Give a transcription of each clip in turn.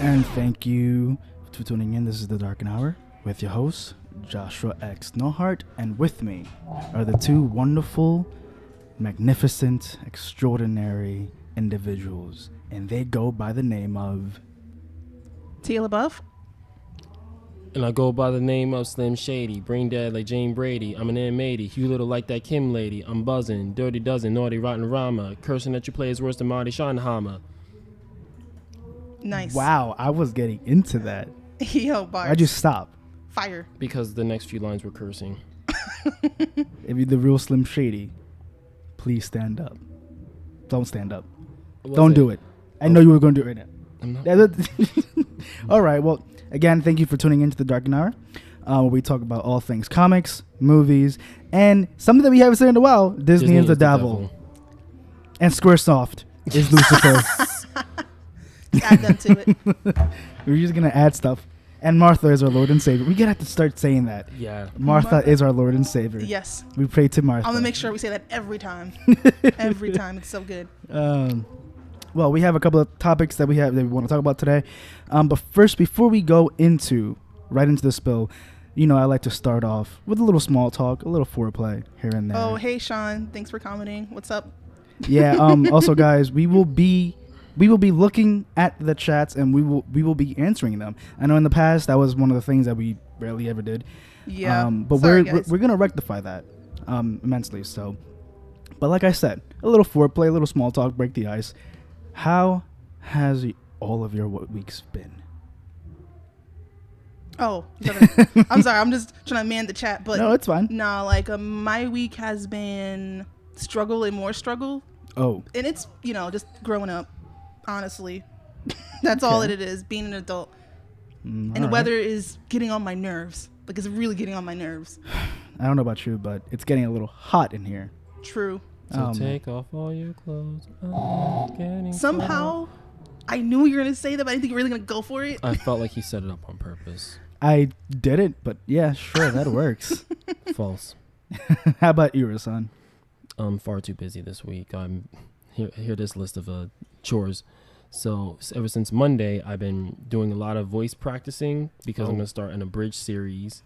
And thank you for tuning in. This is the Darkened Hour with your host, Joshua X. Nohart, and with me are the two wonderful, magnificent, extraordinary individuals, and they go by the name of Tia LaBeouf. And I go by the name of Slim Shady, brain dead like Jane Brady. I'm an M80, Hugh Little like that Kim lady. I'm buzzing, dirty dozen, naughty rotten rama. Cursing at your play is worse than Marty Schottenheimer. Nice. Wow, I was getting into that. Yo, bars. Why'd you stop? Fire. Because the next few lines were cursing. If you're the real Slim Shady, please stand up. Don't stand up. Don't do it. I know you were going to do it right now. I'm not. All right. Well, again, thank you for tuning into the Darkened Hour, where we talk about all things comics, movies, and something that we haven't said in a while: Disney is the devil, and Squaresoft is Lucifer. Add them to it. We're just gonna add stuff. And Martha is our Lord and Savior. We gotta have to start saying that. Yeah. Martha is our Lord and Savior. Yes. We pray to Martha. I'm gonna make sure we say that every time. Every time. It's so good. Well, we have a couple of topics that we want to talk about today. But first, before we go right into the spill, I like to start off with a little small talk, a little foreplay here and there. Oh, hey Sean, thanks for commenting. What's up? Yeah. Also, guys, we will be looking at the chats and we will be answering them. I know in the past that was one of the things that we rarely ever did. Yeah. But sorry, we're gonna rectify that immensely. So, but like I said, a little foreplay, a little small talk, break the ice. How has all of your weeks been? Oh, I'm sorry. I'm just trying to man the chat, but No, it's fine. No, like my week has been struggle and more struggle. Oh, And it's just growing up. Honestly, that's all that it is. Being an adult, and the weather is getting on my nerves. Like it's really getting on my nerves. I don't know about you, but it's getting a little hot in here. True. So take off all your clothes. Somehow, I knew you were gonna say that, but I didn't think you were really gonna go for it. I felt like he set it up on purpose. I didn't, but yeah, sure, that works. False. How about you, son? I'm far too busy this week. I'm here. This list of chores. So ever since Monday, I've been doing a lot of voice practicing because I'm gonna start an abridged series,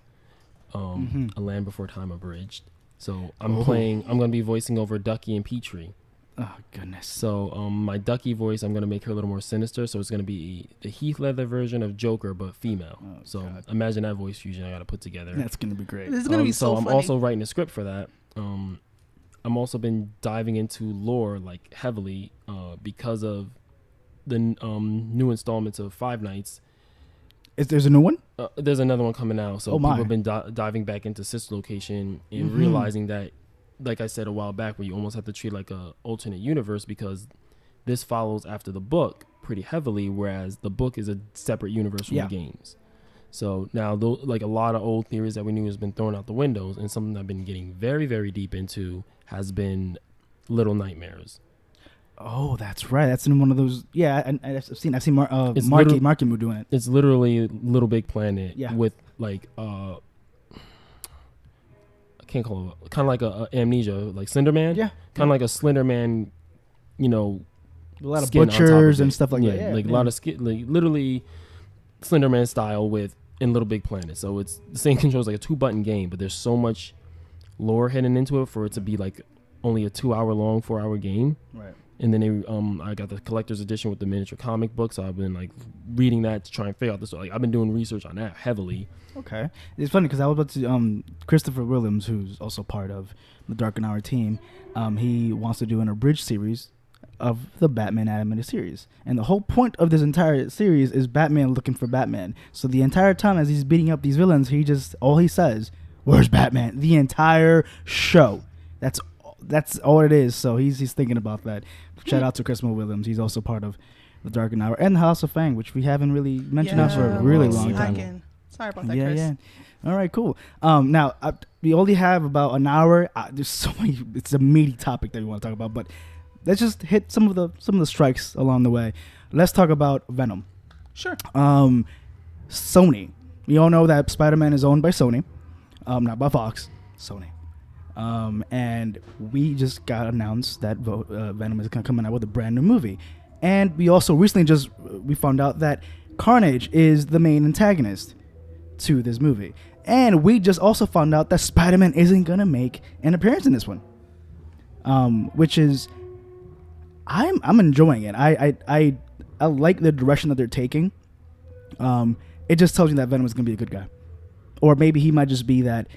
A Land Before Time abridged. So I'm gonna be voicing over Ducky and Petrie. Oh goodness. So my Ducky voice, I'm gonna make her a little more sinister. So it's gonna be the Heath Ledger version of Joker, but female. Oh, so God. Imagine that voice fusion I gotta put together. That's gonna be great. This is gonna be so I'm funny. also writing a script for that. I'm also been diving into lore like heavily because of the new installments of Five Nights. There's a new one? There's another one coming out. So people have been diving back into Sister Location and realizing that, like I said a while back, where you almost have to treat like a alternate universe because this follows after the book pretty heavily, whereas the book is a separate universe from the games. So now, like a lot of old theories that we knew has been thrown out the windows, and something I've been getting very, very deep into has been Little Nightmares. Oh, that's right. That's in one of those. Yeah, and I've seen Marky doing it. It's literally Little Big Planet with like I can't call it, kind of like a Amnesia, like Slender Man. Yeah, kind of like a Slender Man. A lot of butchers and stuff like that. Yeah, like a lot of skin, like literally Slender Man style in Little Big Planet. So it's the same controls, like a 2-button game, but there's so much lore hidden into it for it to be like only a 2-hour long, 4-hour game. Right. And then I got the collector's edition with the miniature comic book, so I've been like reading that to try and figure out this. Like I've been doing research on that heavily. Okay, it's funny because I was about to Christopher Williams, who's also part of the Darkened Hour team. He wants to do an abridged series of the Batman animated series, and the whole point of this entire series is Batman looking for Batman. So the entire time as he's beating up these villains, all he says, "Where's Batman?" The entire show. That's all it is. So he's thinking about that. Shout out to Christopher Williams. He's also part of the Darkened Hour and the House of Fang, which we haven't really mentioned out for a really long time. Sorry about that, Chris. Yeah. All right, cool. Now we only have about an hour. There's so many. It's a meaty topic that we want to talk about, but let's just hit some of the strikes along the way. Let's talk about Venom. Sure. Sony. We all know that Spider-Man is owned by Sony, not by Fox. Sony. And we just got announced that Venom is going to come out with a brand new movie. And we also recently we found out that Carnage is the main antagonist to this movie. And we just also found out that Spider-Man isn't going to make an appearance in this one. Which is, I'm enjoying it. I like the direction that they're taking. It just tells you that Venom is going to be a good guy. Or maybe he might just be that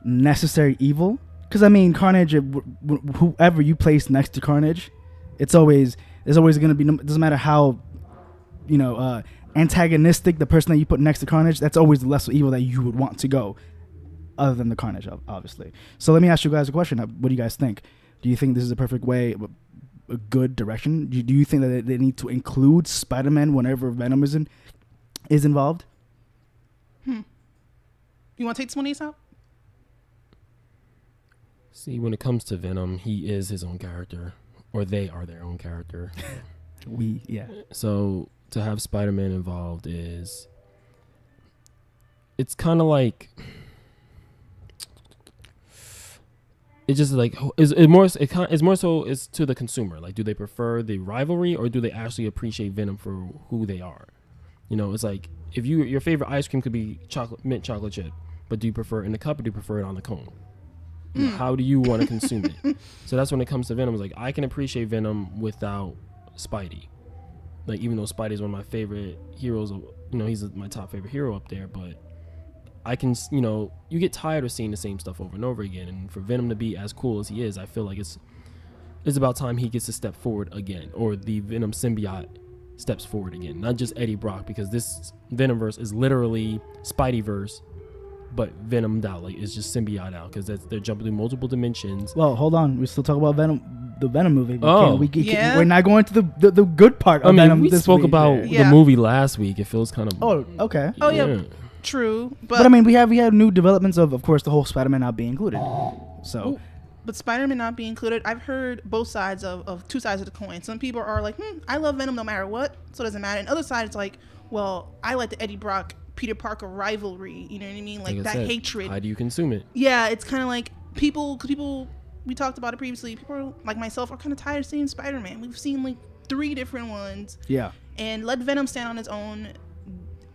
necessary evil. Because, I mean, Carnage, whoever you place next to Carnage, there's always going to be, it doesn't matter how, antagonistic the person that you put next to Carnage, that's always the less evil that you would want to go, other than the Carnage, obviously. So let me ask you guys a question. What do you guys think? Do you think this is a perfect way, a good direction? Do you think that they need to include Spider-Man whenever Venom is involved? You want to take this one, Aesop? See, when it comes to Venom, he is his own character, or they are their own character. So to have Spider-Man involved it's kind of like, it's just like, it's more so it's to the consumer. Like, do they prefer the rivalry, or do they actually appreciate Venom for who they are? It's like, if your favorite ice cream could be mint chocolate chip, but do you prefer it in the cup, or do you prefer it on the cone? How do you want to consume it? So that's when it comes to Venom. It's like, I can appreciate Venom without Spidey. Like, even though Spidey is one of my favorite heroes, he's my top favorite hero up there, but I can, you get tired of seeing the same stuff over and over again. And for Venom to be as cool as he is, I feel like it's about time he gets to step forward again, or the Venom symbiote steps forward again. Not just Eddie Brock, because this Venom-Verse is literally Spidey-verse, but Venomed out. Like, it's just symbiote out, because they're jumping through multiple dimensions. Well, hold on. We still talk about the Venom movie. We're not going to the good part of Venom. We spoke about the movie last week. It feels kind of... Oh, okay. Oh, yeah. True. But I mean, we have new developments of course, the whole Spider-Man not being included. So... But Spider-Man not being included, I've heard both sides of two sides of the coin. Some people are like, I love Venom no matter what, so it doesn't matter. And other side, it's like, well, I like the Eddie Brock Peter Parker rivalry, you know what I mean? Like that hatred. How do you consume it? Yeah, it's kind of like people, we talked about it previously, people like myself are kind of tired of seeing Spider-Man. We've seen like 3 different ones. Yeah. And let Venom stand on its own.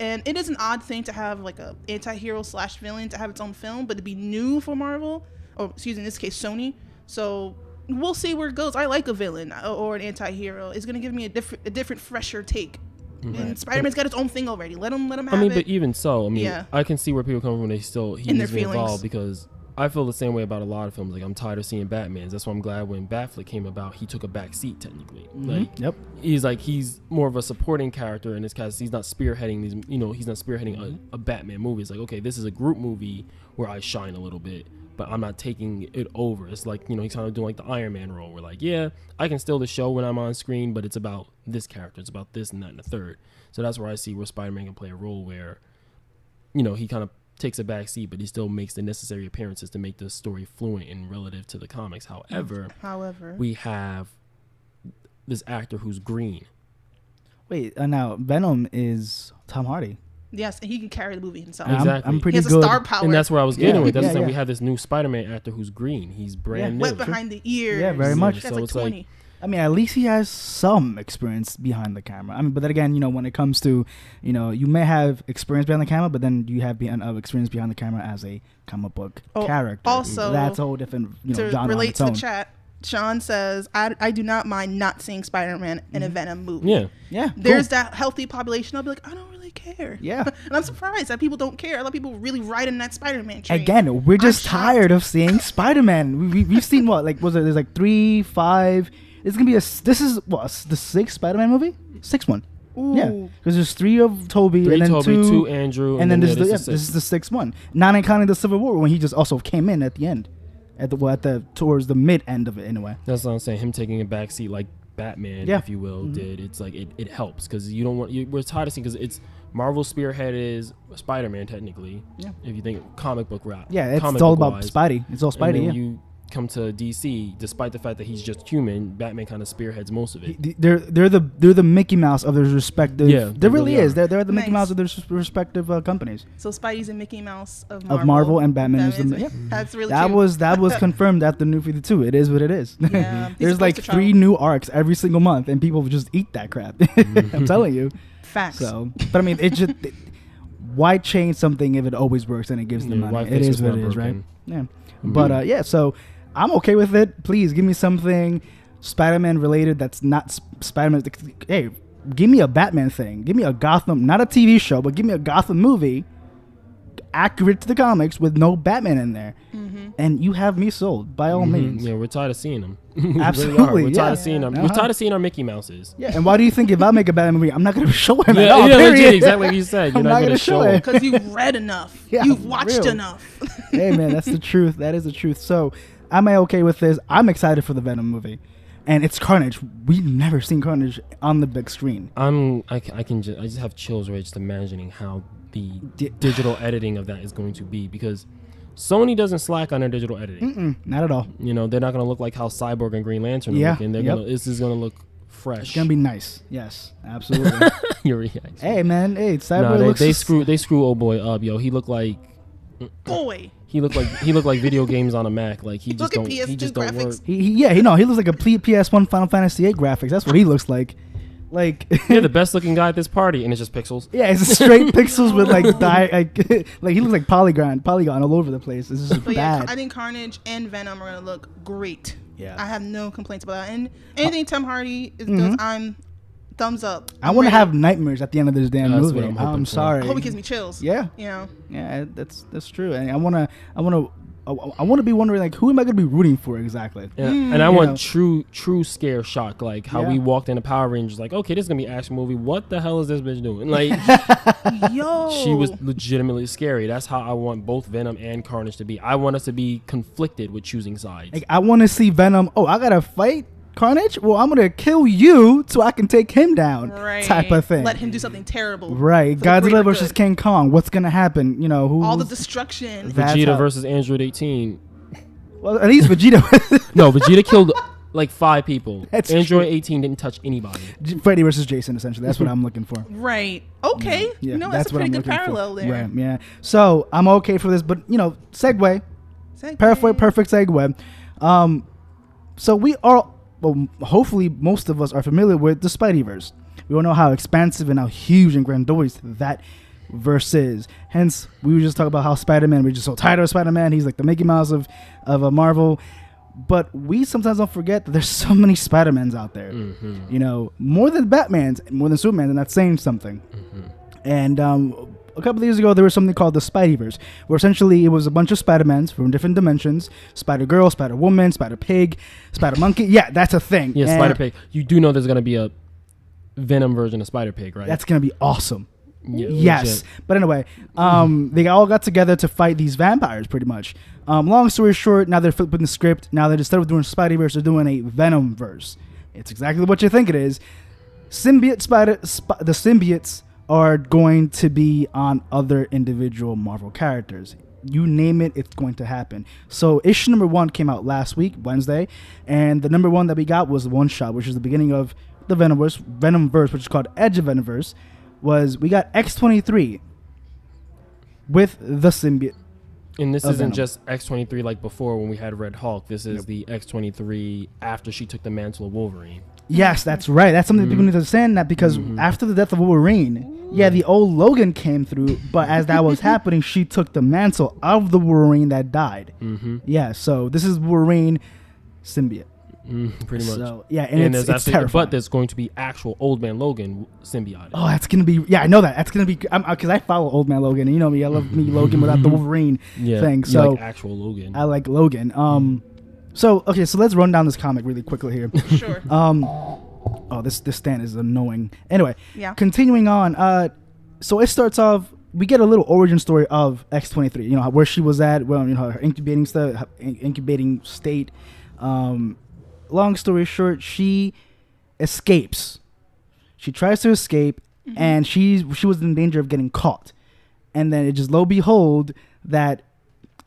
And it is an odd thing to have like a anti-hero / villain to have its own film, but to be new for Marvel, or excuse me, in this case, Sony. So we'll see where it goes. I like a villain or an anti-hero. It's going to give me a different, fresher take. Right. And Spider-Man's got its own thing already. Let him have it. But even so, I can see where people come from when he needs to be involved, because I feel the same way about a lot of films. Like, I'm tired of seeing Batmans. That's why I'm glad when Batfleck came about, he took a back seat technically. He's more of a supporting character in this cast. He's not spearheading these. He's not spearheading a Batman movie. It's like, okay, this is a group movie where I shine a little bit, but I'm not taking it over. It's like, he's kind of doing like the Iron Man role, where like, yeah, I can steal the show when I'm on screen, but it's about this character. It's about this and that and the third. So that's where I see where Spider-Man can play a role where, he kind of takes a back seat, but he still makes the necessary appearances to make the story fluent and relative to the comics. However, we have this actor who's green. Wait, now Venom is Tom Hardy. Yes, and he can carry the movie himself. Exactly. I'm pretty he has good. A star power. And that's where I was getting with. That's like we have this new Spider-Man actor who's green. He's brand new. Wet behind the ears. Yeah, very much. That's so like 20. I mean, at least he has some experience behind the camera. I mean, but then again, when it comes to, you may have experience behind the camera, but then you have experience behind the camera as a comic book character. Also, that's a whole different to genre relate to on the its own. chat. Sean says, I do not mind not seeing Spider-Man in a Venom movie. Yeah. There's that healthy population. I'll be like, I don't really care. Yeah. And I'm surprised that people don't care. A lot of people really ride in that Spider-Man train. Again, we're just tired of seeing Spider-Man. We've seen what? Like, there's like 3, 5. It's going to be this is what, the 6th Spider-Man movie? 6th one. Ooh. Yeah. Because there's 3 of Tobey, and then 2 Andrew. And then this is the 6th one. Not counting the Civil War when he just also came in at the end. Towards the mid end of it, anyway. That's what I'm saying. Him taking a back seat like Batman, if you will, did. It's like it helps, because you don't want. We're tired of seeing, because it's Marvel spearhead is Spider-Man technically. Yeah. If you think comic book route. Yeah, it's all about Spidey. It's all Spidey. And come to DC, despite the fact that he's just human, Batman kind of spearheads most of it. They're the Mickey Mouse of their respective. Yeah, there really is. are. They're the Mickey Mouse of their respective companies. So Spidey's a Mickey Mouse of Marvel, and Batman is the. Yeah. That's really that cute. was confirmed after New 52. It is what it is. Yeah, there's like 3 new arcs every single month, and people just eat that crap. I'm telling you. Facts. So, but I mean, it just. Why change something if it always works and it gives them money? It is what it is, right? Yeah. But yeah, so I'm okay with it. Please give me something Spider-Man related that's not Spider-Man. Hey, give me a Batman thing. Give me a Gotham, not a TV show, but give me a Gotham movie accurate to the comics with no Batman in there. And you have me sold, by all means. Yeah, we're tired of seeing them. Absolutely. We're tired of seeing them. We're tired of seeing our Mickey Mouses. Yeah, and why do you think if I make a Batman movie, I'm not going to show him at all? Legit, exactly what you said. You're not going to show him. Because you've read enough. You've watched enough. Hey, man, that's the truth. That is the truth. So, am I okay with this? I'm excited for the Venom movie. And it's Carnage. We've never seen Carnage on the big screen. I just have chills right just imagining how the digital editing of that is going to be, because Sony doesn't slack on their digital editing. Not at all. You know, they're not going to look like how Cyborg and Green Lantern are looking. This is going to look fresh. It's going to be nice. Yes, absolutely. Your reaction. Hey, man. Hey, Cyborg looks... They screw old boy up, yo. He looked like... Boy. He looked like video games on a Mac. Like he just don't work. He looks like a PS1 Final Fantasy VIII graphics. That's what he looks like. Like you're the best looking guy at this party, and it's just pixels. Yeah, it's straight pixels with like like he looks like polygon all over the place. It's just bad. Yeah, I think Carnage and Venom are gonna look great. Yeah, I have no complaints about that. And anything Tom Hardy does, I'm thumbs up. I want to have nightmares at the end of this damn movie. I'm sorry. I hope it gives me chills. Yeah, yeah, that's true. And I want to be wondering, like, who am I going to be rooting for exactly? Yeah. And I want true scare shock, like how we walked into Power Rangers, like, okay, this is going to be an action movie. What the hell is this bitch doing? Like, yo, she was legitimately scary. That's how I want both Venom and Carnage to be. I want us to be conflicted with choosing sides. Like, I want to see Venom. Oh, I got to fight Carnage? Well, I'm going to kill you so I can take him down, type of thing. Let him do something terrible. Right. Godzilla versus King Kong. What's going to happen? You know, all the destruction. Vegeta versus Android 18. Well, at least Vegeta. No, Vegeta killed like 5 people. That's Android true. 18 didn't touch anybody. Freddy versus Jason, essentially. That's what I'm looking for. Right. Okay. Yeah, you know, that's a pretty good parallel there. Right. Yeah. So I'm okay for this, but, you know, segue. Perfect segue. So we are... Well, hopefully most of us are familiar with the Spideyverse. We all know how expansive and how huge and grandiose that verse is. Hence, we were just talking about how Spider-Man, we're just so tired of Spider-Man. He's like the Mickey Mouse of Marvel. But we sometimes don't forget that there's so many Spider-Mans out there. Mm-hmm. You know, more than Batman's, more than Superman, and that's saying something. Mm-hmm. And a couple of years ago, there was something called the Spideyverse, where essentially it was a bunch of Spider-Mans from different dimensions. Spider-Girl, Spider-Woman, Spider-Pig, Spider-Monkey. Yeah, that's a thing. Yeah, Spider-Pig. You do know there's going to be a Venom version of Spider-Pig, right? That's going to be awesome. Yeah, yes. Legit. But anyway, they all got together to fight these vampires, pretty much. Long story short, now they're flipping the script. Now that instead of doing Spideyverse, they're doing a Venom-Verse. It's exactly what you think it is. The symbiotes are going to be on other individual Marvel characters. You name it, it's going to happen. So issue number 1 came out last week, Wednesday, and the number 1 that we got was one shot, which is the beginning of the Venom-Verse, which is called Edge of Venom-Verse. We got X-23 with the symbiote. And this isn't just X-23 like before when we had Red Hulk. This is the X-23 after she took the mantle of Wolverine. Yes, that's right. That's something people need to understand, that because after the death of Wolverine, the old Logan came through, but as that was happening, she took the mantle of the Wolverine that died. Mm-hmm. Yeah, so this is Wolverine symbiote. Pretty much. So, yeah, and it's terrifying. But there's going to be actual Old Man Logan symbiote. Oh, that's going to be... Yeah, I know that. That's going to be... Because I follow Old Man Logan, and you know me, I love me Logan without the Wolverine thing. So you like actual Logan. I like Logan. So let's run down this comic really quickly here. Sure. This stand is annoying. Anyway, continuing on. So it starts off. We get a little origin story of X-23. You know where she was at. Well, you know her incubating state. Long story short, she escapes. She tries to escape, and she was in danger of getting caught. And then it just lo behold that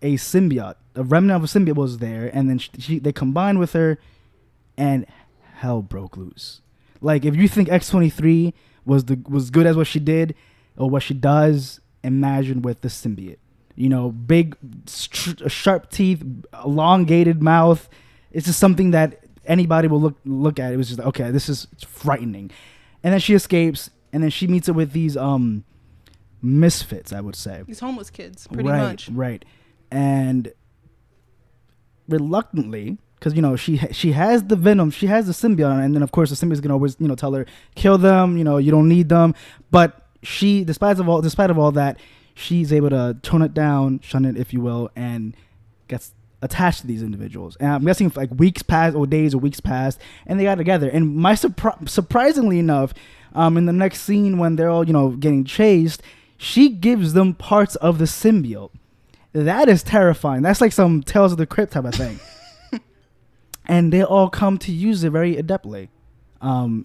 a symbiote a remnant of a symbiote was there, and then they combined with her, and hell broke loose. Like, if you think X-23 was good as what she did or what she does, imagine with the symbiote. You know, big, sharp teeth, elongated mouth. It's just something that anybody will look at. It was just like, okay, this is frightening. And then she escapes, and then she meets up with these misfits, I would say. These homeless kids, pretty much. Right. And reluctantly, because, you know, she has the venom, she has the symbiote, and then, of course, the symbiote's going to always, you know, tell her, kill them, you know, you don't need them. But she, despite of all that, she's able to tone it down, shun it, if you will, and gets attached to these individuals. And I'm guessing like weeks passed, or days or weeks passed, and they got together. And surprisingly enough, in the next scene when they're all, you know, getting chased, she gives them parts of the symbiote. That is terrifying. That's like some Tales of the Crypt type of thing. And they all come to use it very adeptly,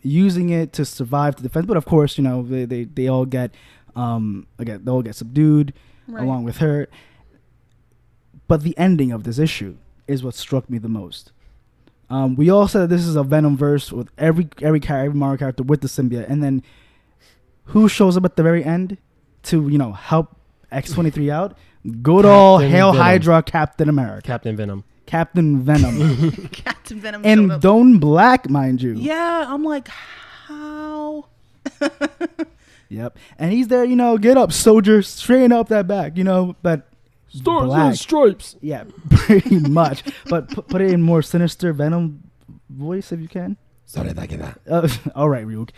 using it to survive the defense. But of course, you know, they all get subdued along with her. But the ending of this issue is what struck me the most. We all said that this is a Venom-Verse with every Marvel character with the symbiote, and then who shows up at the very end to, you know, help X-23 out? Good old Hail Hydra, Captain America. Captain Venom. Captain Venom. And Don Black, mind you. Yeah, I'm like, how? Yep. And he's there, you know, get up, soldier, straighten up that back, you know, but Stars and Stripes. Yeah, pretty much. But put it in more sinister Venom voice if you can. Sorry, that. All right, Ryuk.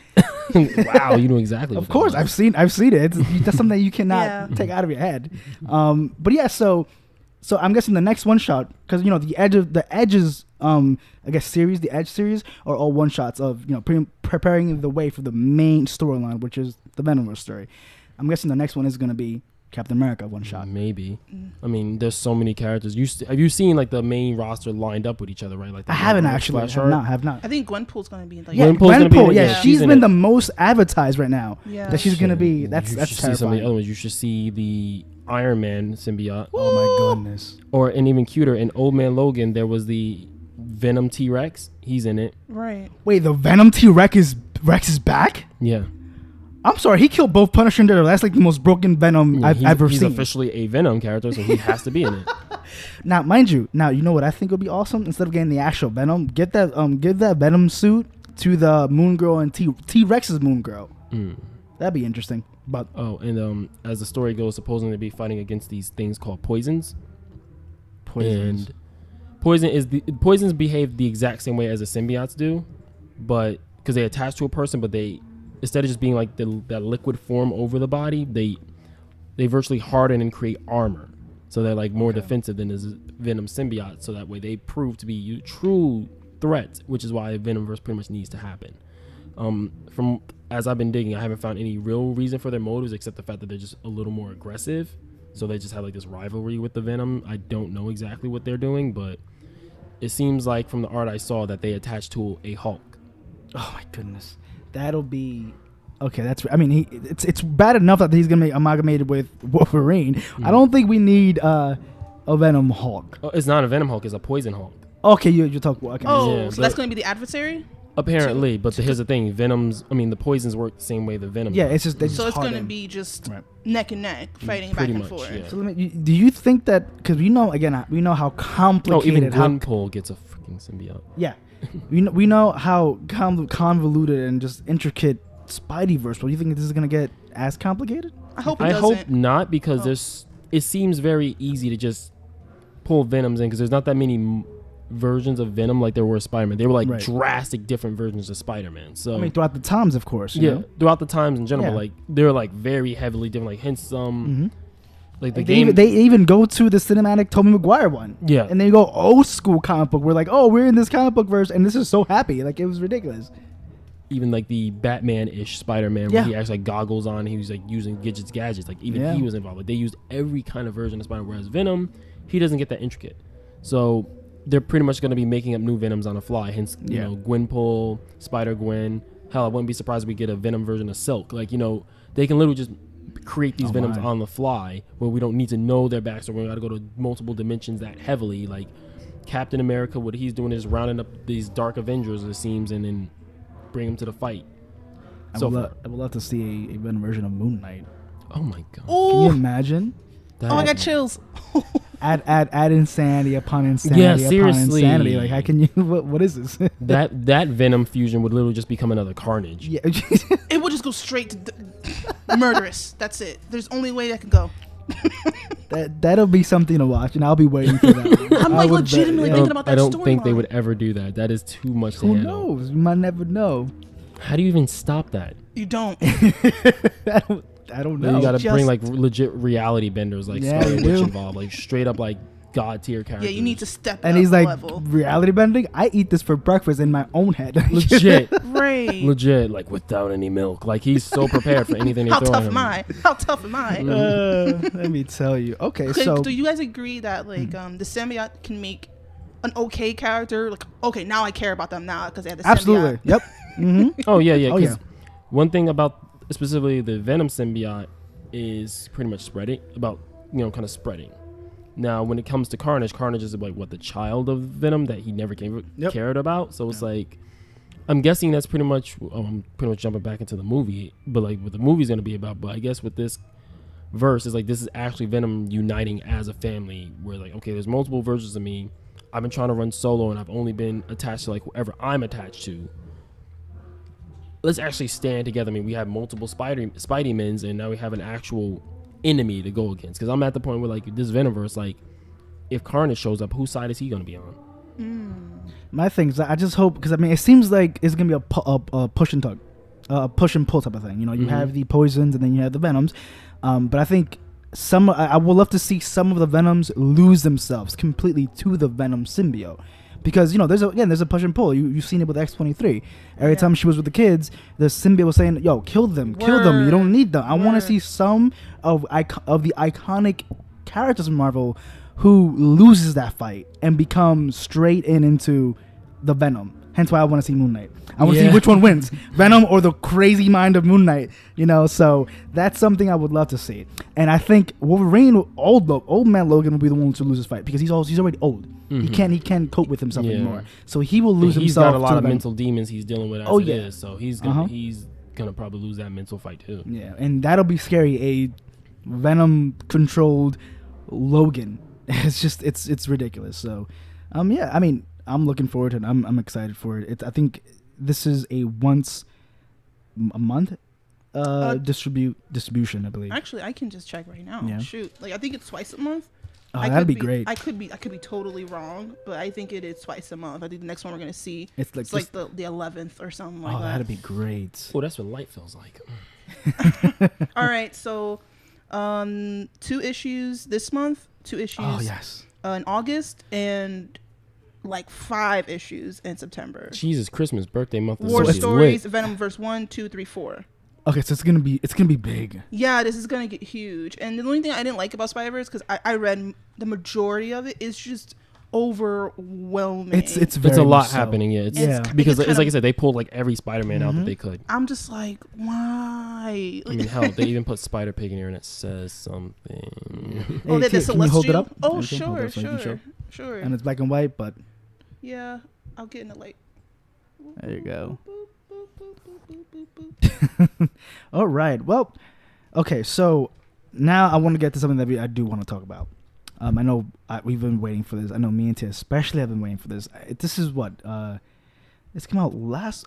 Wow, you know exactly. Of course, I've seen it. That's something that you cannot take out of your head. But yeah, so I'm guessing the next one shot, because, you know, the Edges I guess series, the Edge series, are all one shots of, you know, preparing the way for the main storyline, which is the Venom-Verse story. I'm guessing the next one is going to be Captain America one shot. Maybe. I mean, there's so many characters. Have you seen like the main roster lined up with each other, right? Like I haven't actually. Have not. I think Gwenpool's going to be like. Yeah, Gwenpool. Yeah, she's been the most advertised right now. Yeah, that she's going to be. That's terrifying. Some of the other ones. You should see the Iron Man symbiote. Oh my goodness. And even cuter, in Old Man Logan, there was the Venom T-Rex. He's in it. Right. Wait, the Venom T-Rex is back? Yeah. I'm sorry, he killed both Punisher and Daredevil. That's like the most broken Venom I've ever seen. He's officially a Venom character, so he has to be in it. Now, mind you, you know what I think would be awesome? Instead of getting the actual Venom, give that Venom suit to the Moon Girl and T-Rex's Moon Girl. That'd be interesting. But as the story goes, supposedly they'll be fighting against these things called poisons. And poisons behave the exact same way as the symbiotes do, but because they attach to a person, but they, instead of just being like that liquid form over the body, they virtually harden and create armor. So they're like more defensive than this Venom symbiote. So that way they prove to be true threats, which is why Venom-Verse pretty much needs to happen. From as I've been digging, I haven't found any real reason for their motives except the fact that they're just a little more aggressive. So they just have like this rivalry with the Venom. I don't know exactly what they're doing, but it seems like from the art I saw that they attached to a Hulk. Oh my goodness. That'll be okay. I mean, it's bad enough that he's gonna be amalgamated with Wolverine. I don't think we need a Venom Hulk. Oh, it's not a Venom Hulk. It's a Poison Hulk. Okay, you talk. Okay. Oh, yeah, so that's gonna be the adversary. Apparently, but here's the thing: the poisons work the same way the Venom. Yeah, it's just so it's gonna be just neck and neck fighting back and forth. Yeah. So do you think that, because we know how complicated. Even Gwenpool gets a freaking symbiote. Yeah. we know how convoluted and just intricate Spideyverse. But do you think this is gonna get as complicated? I hope it doesn't. Hope not, because it seems very easy to just pull Venoms in, because there's not that many versions of Venom like there were Spider-Man. They were like drastic different versions of Spider-Man. So I mean, throughout the times, of course. You know? Throughout the times in general, like they're like very heavily different. Like hence like the game. They even go to the cinematic Tobey Maguire one. Yeah, and they go old school comic book. We're like, oh, we're in this comic book verse, and this is so happy. Like it was ridiculous. Even like the Batman-ish Spider-Man, where he actually like goggles on, he was like using gadgets. Like even he was involved. Like they used every kind of version of Spider-Man. Whereas Venom, he doesn't get that intricate. So they're pretty much going to be making up new Venoms on the fly. Hence, you know, Gwenpool, Spider-Gwen. Hell, I wouldn't be surprised if we get a Venom version of Silk. Like, you know, they can literally just create these Venoms on the fly, where we don't need to know their backstory. We got to go to multiple dimensions that heavily. Like Captain America, what he's doing is rounding up these Dark Avengers, it seems, and then bring them to the fight. I would love to see a Venom version of Moon Knight. Oh my god! Ooh. Can you imagine? I got chills. add insanity upon insanity upon insanity. Like, how can you? What is this? that Venom fusion would literally just become another Carnage. Yeah. It would just go straight to murderous. That's it. There's only way that can go. That'll be something to watch, and I'll be waiting for that. I'm like legitimately thinking about that. I don't think they would ever do that. That is too much to handle. Who knows? You might never know. How do you even stop that? You don't. I don't know. You got to bring like legit reality benders, like Scarlet Witch involved, like straight up like god tier characters. Yeah, you need to step. And up he's like, level. Reality bending. I eat this for breakfast in my own head. Legit, right? Legit, like without any milk. Like he's so prepared for anything they throw at him. How tough am I? Let me tell you. Okay, so do you guys agree that like the symbiote can make an okay character? Like, okay, now I care about them now because they have the symbiote. Absolutely. Yep. Mm-hmm. Oh yeah. One thing about specifically the Venom symbiote is pretty much spreading. Kind of spreading. Now, when it comes to Carnage is like the child of Venom that he never cared about. So it's like, I'm guessing that's pretty much. I'm pretty much jumping back into the movie, but like what the movie's gonna be about. But I guess with this verse is like this is actually Venom uniting as a family. Where like, okay, there's multiple versions of me. I've been trying to run solo, and I've only been attached to like whoever I'm attached to. Let's actually stand together. I mean, we have multiple Spidey-Mens, and now we have an actual enemy to go against. Because I'm at the point where, like, this Venom-Verse, like, if Carnage shows up, whose side is he going to be on? My thing is, I just hope, because, I mean, it seems like it's going to be a push and tug, a push and pull type of thing. You know, you have the poisons, and then you have the Venoms. But I think I would love to see some of the Venoms lose themselves completely to the Venom symbiote. Because, there's a push and pull. You've seen it with X-23. Every time she was with the kids, the symbiote was saying, yo, kill them. You don't need them. I want to see some of the iconic characters in Marvel who loses that fight and becomes straight into the Venom. Hence why I want to see Moon Knight. I want to see which one wins, Venom or the crazy mind of Moon Knight. So that's something I would love to see. And I think Wolverine, old man Logan, will be the one to lose his fight because he's already old. Mm-hmm. He can't cope with himself anymore. So he will lose himself. He's got a lot of mental demons he's dealing with as it is. So he's gonna probably lose that mental fight too. Yeah, and that'll be scary. A Venom controlled Logan. It's ridiculous. So, I mean, I'm looking forward to it. I'm excited for it. I think this is a once a month distribution, I believe. Actually, I can just check right now. Yeah. Shoot, like I think it's twice a month. Oh, that'd be great. I could be totally wrong, but I think it is twice a month. I think the next one we're gonna see it's like the 11th or something like that. Oh, that'd be great. Oh, that's what light feels like. All right, so 2 issues this month, 2 issues. Oh yes. In August and like 5 issues in September. Jesus, Christmas, birthday month. War Stories, Venom-Verse 1, 2, 3, 4. Okay, so it's gonna be big. Yeah, this is gonna get huge. And the only thing I didn't like about Spider-Verse, because I read the majority of it, is just overwhelming. It's a lot happening. Yeah, because it's like I said, they pulled like every Spider-Man out that they could. I'm just like, why? I mean, hell, they even put Spider-Pig in here and it says something. Oh, the Celestial. Can you hold it up? Oh, sure. And it's black and white, but yeah, I'll get in the light. There you go. All right. Well, okay. So now I want to get to something that I do want to talk about. I know we've been waiting for this. I know me and Tia especially have been waiting for this. This is what this came out last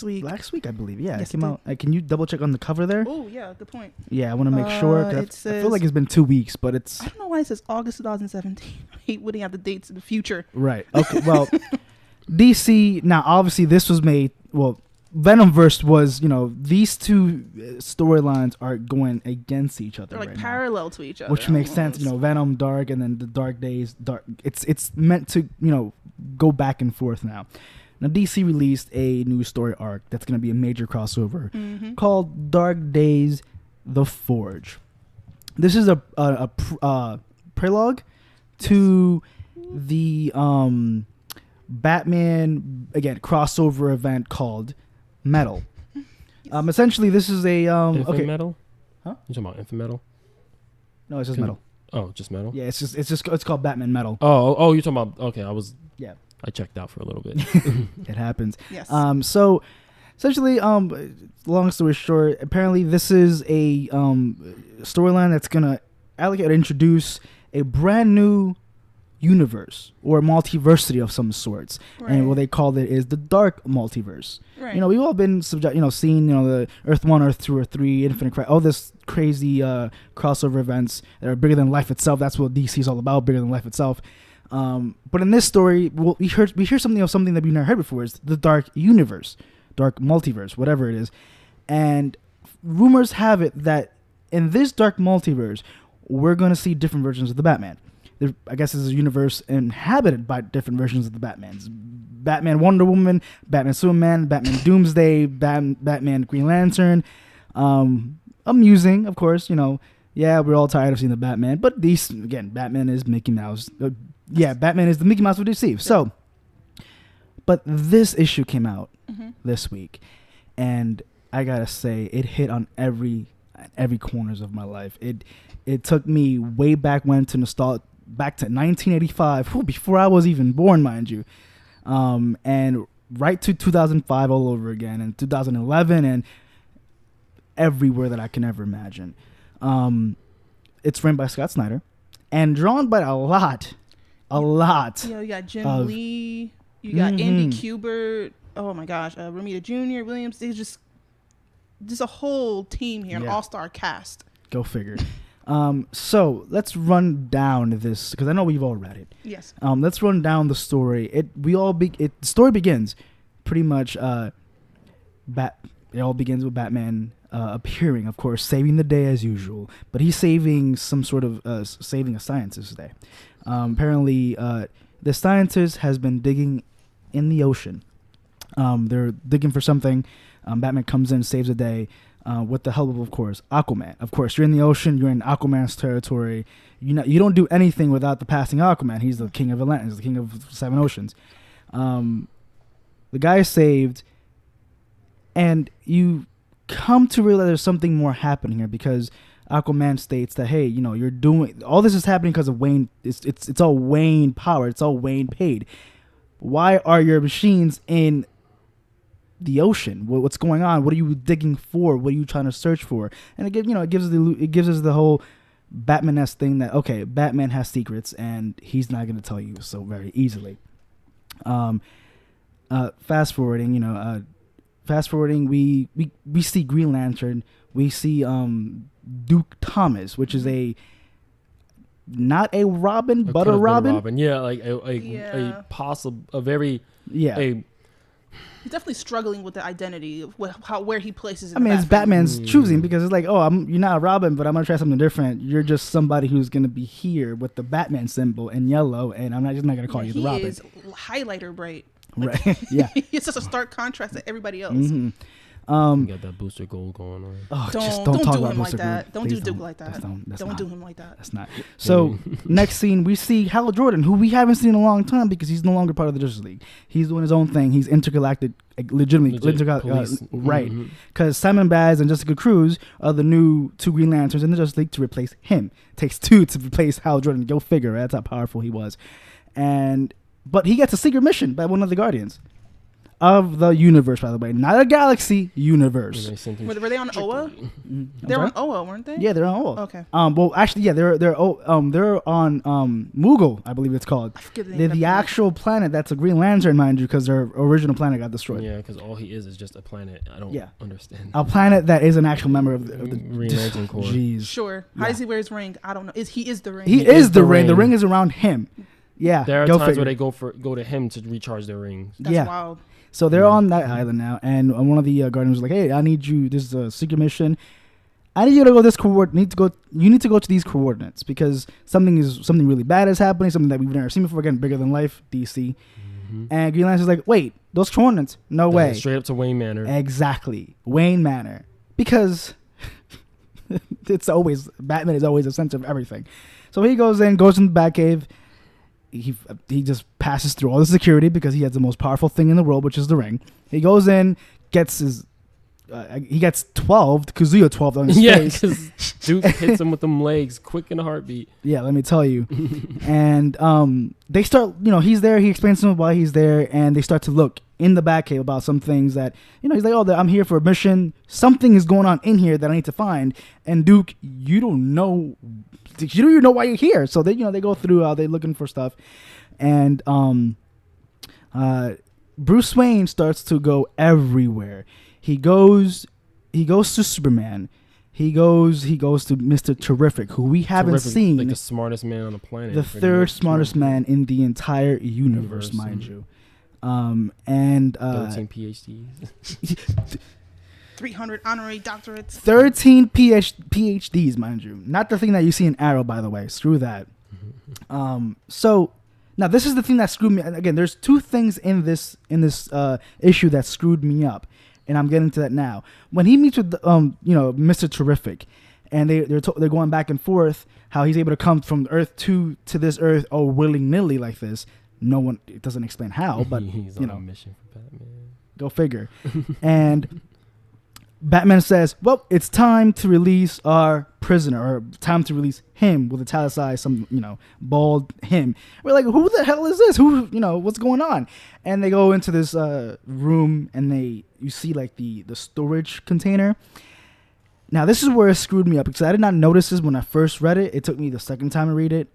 week. Last week, I believe. Yeah, yes, it came out. Can you double check on the cover there? Oh yeah, good point. Yeah, I want to make sure. I feel like it's been 2 weeks, but it's. I don't know why it says August 2017. I hate putting out the dates in the future. Right. Okay. Well, DC. Now, obviously, this was made. Well, Venom-Verse was, these two storylines are going against each other. They're like parallel to each other. Which makes sense, Venom, Dark, and then the Dark Days, Dark. It's meant to, go back and forth now. Now, DC released a new story arc that's going to be a major crossover called Dark Days, The Forge. This is a prologue to the Batman, again, crossover event called Metal. Essentially, this is a Metal? Huh? You talking about Infant Metal? No, it's just metal. Oh, just metal? Yeah, it's called Batman Metal. Oh, you're talking about, okay, I checked out for a little bit. It happens. Yes. So essentially, long story short, apparently this is a storyline that's gonna allocate or introduce a brand new universe or multiversity of some sorts, and what they called it is the Dark Multiverse. Right. We've all been seeing the Earth 1, Earth 2, Earth 3, Infinite Crisis, all this crazy crossover events that are bigger than life itself. That's what DC is all about, bigger than life itself. But in this story, we hear something of something that we've never heard before. Is the Dark Universe, Dark Multiverse, whatever it is, and rumors have it that in this Dark Multiverse, we're going to see different versions of the Batman. I guess it's a universe inhabited by different versions of the Batmans. Batman Wonder Woman, Batman Superman, Batman Doomsday, Batman Green Lantern. Amusing, of course, Yeah, we're all tired of seeing the Batman. But Batman is Mickey Mouse. Batman is the Mickey Mouse of DC. So, but this issue came out this week. And I got to say, it hit on every corners of my life. It took me way back when to nostalgia. Back to 1985, before I was even born, mind you, and right to 2005 all over again, and 2011, and everywhere that I can ever imagine. It's written by Scott Snyder and drawn by a lot. You got Jim Lee, you got Andy Kubert. Oh my gosh, Romita Jr., Williams. They just a whole team here, an all-star cast. Go figure. So let's run down this because I know we've all read it. Yes. Let's run down the story. The story begins pretty much. It all begins with Batman appearing, of course, saving the day as usual. But he's saving some sort of saving a scientist today. Apparently, the scientist has been digging in the ocean. They're digging for something. Batman comes in, saves the day. With the help of course, Aquaman. Of course, you're in the ocean. You're in Aquaman's territory. You don't do anything without the passing Aquaman. He's the king of Atlantis, the king of 7 oceans. The guy is saved, and you come to realize there's something more happening here because Aquaman states that, hey, you're doing all this is happening because of Wayne. It's all Wayne power. It's all Wayne paid. Why are your machines in the ocean? What's going on? What are you digging for? What are you trying to search for? And it gives us the whole Batman-esque thing that Batman has secrets and he's not going to tell you so very easily. Fast forwarding, we see Green Lantern. We see Duke Thomas, which is not a Robin, but a Robin. Yeah, like a possible, a very He's definitely struggling with the identity of where he places. It's Batman's choosing because it's like, you're not Robin, but I'm gonna try something different. You're just somebody who's gonna be here with the Batman symbol in yellow, and I'm just not gonna call you the Robin. He is highlighter bright, right? Yeah, it's just a stark contrast to everybody else. Mm-hmm. You got that Booster Gold going on. Oh, don't talk do him like that. Don't do Duke like that. Don't do him like that. That's not. So next scene, we see Hal Jordan, who we haven't seen in a long time because he's no longer part of the Justice League. He's doing his own thing. He's intergalactic, right? Because Simon Baz and Jessica Cruz are the new 2 Green Lanterns in the Justice League to replace him. It takes 2 to replace Hal Jordan. Go figure. That's how powerful he was. But he gets a secret mission by one of the Guardians of the universe, by the way, not a galaxy, universe. Were they on Oa? They were on Oa, weren't they? Yeah, they're on Oa. Okay. Well, actually, yeah, they're on Moogle, I believe it's called. I forget the name. They're the actual planet that's a Green Lantern, mind you, because their original planet got destroyed. Yeah, because all he is just a planet. I don't understand. A planet that is an actual member of the Green Lantern Corps. Jeez. Sure. How does he wear his ring? I don't know. He is the ring. He is the ring. The ring is around him. Yeah. There are times where they go to him to recharge their rings. That's wild. So they're on that island now, and one of the Guardians was like, "Hey, I need you. This is a secret mission. I need you to go this coordinate. You need to go to these coordinates because something really bad is happening. Something that we've never seen before. Again, bigger than life. DC." And Green Lantern's like, "Wait, those coordinates? No way. Straight up to Wayne Manor. Exactly, Wayne Manor. Because Batman is always the center of everything. So he goes in the Batcave. He just passes through all the security because he has the most powerful thing in the world, which is the ring. He goes in, gets his he gets 12, Kazuya 12 on his face. Because Duke hits him with them legs quick in a heartbeat. Yeah, let me tell you. And they start, he's there. He explains to him why he's there, and they start to look in the Batcave about some things that, he's like, I'm here for a mission. Something is going on in here that I need to find. And Duke, you don't even know why you're here. So they, they go through, they're looking for stuff, and Bruce Wayne starts to go everywhere. He goes to Superman. He goes to Mr. Terrific, who we haven't seen. Like the smartest man on the planet. The third smartest man in the entire universe, mind you. And 13 PhDs. 300 honorary doctorates. 13 PhDs, mind you. Not the thing that you see in Arrow, by the way. Screw that. So now this is the thing that screwed me. Again, there's two things in this issue that screwed me up, and I'm getting to that now. When he meets with Mr. Terrific, and they're going back and forth how he's able to come from Earth to this Earth willy nilly like this. It doesn't explain how, but he's on a mission for Batman. Go figure. And Batman says, well, it's time to release our prisoner, or time to release him, with italicized, bald him. We're like, who the hell is this? What's going on? And they go into this room, and you see like the storage container. Now, this is where it screwed me up, because I did not notice this when I first read it. It took me the second time to read it.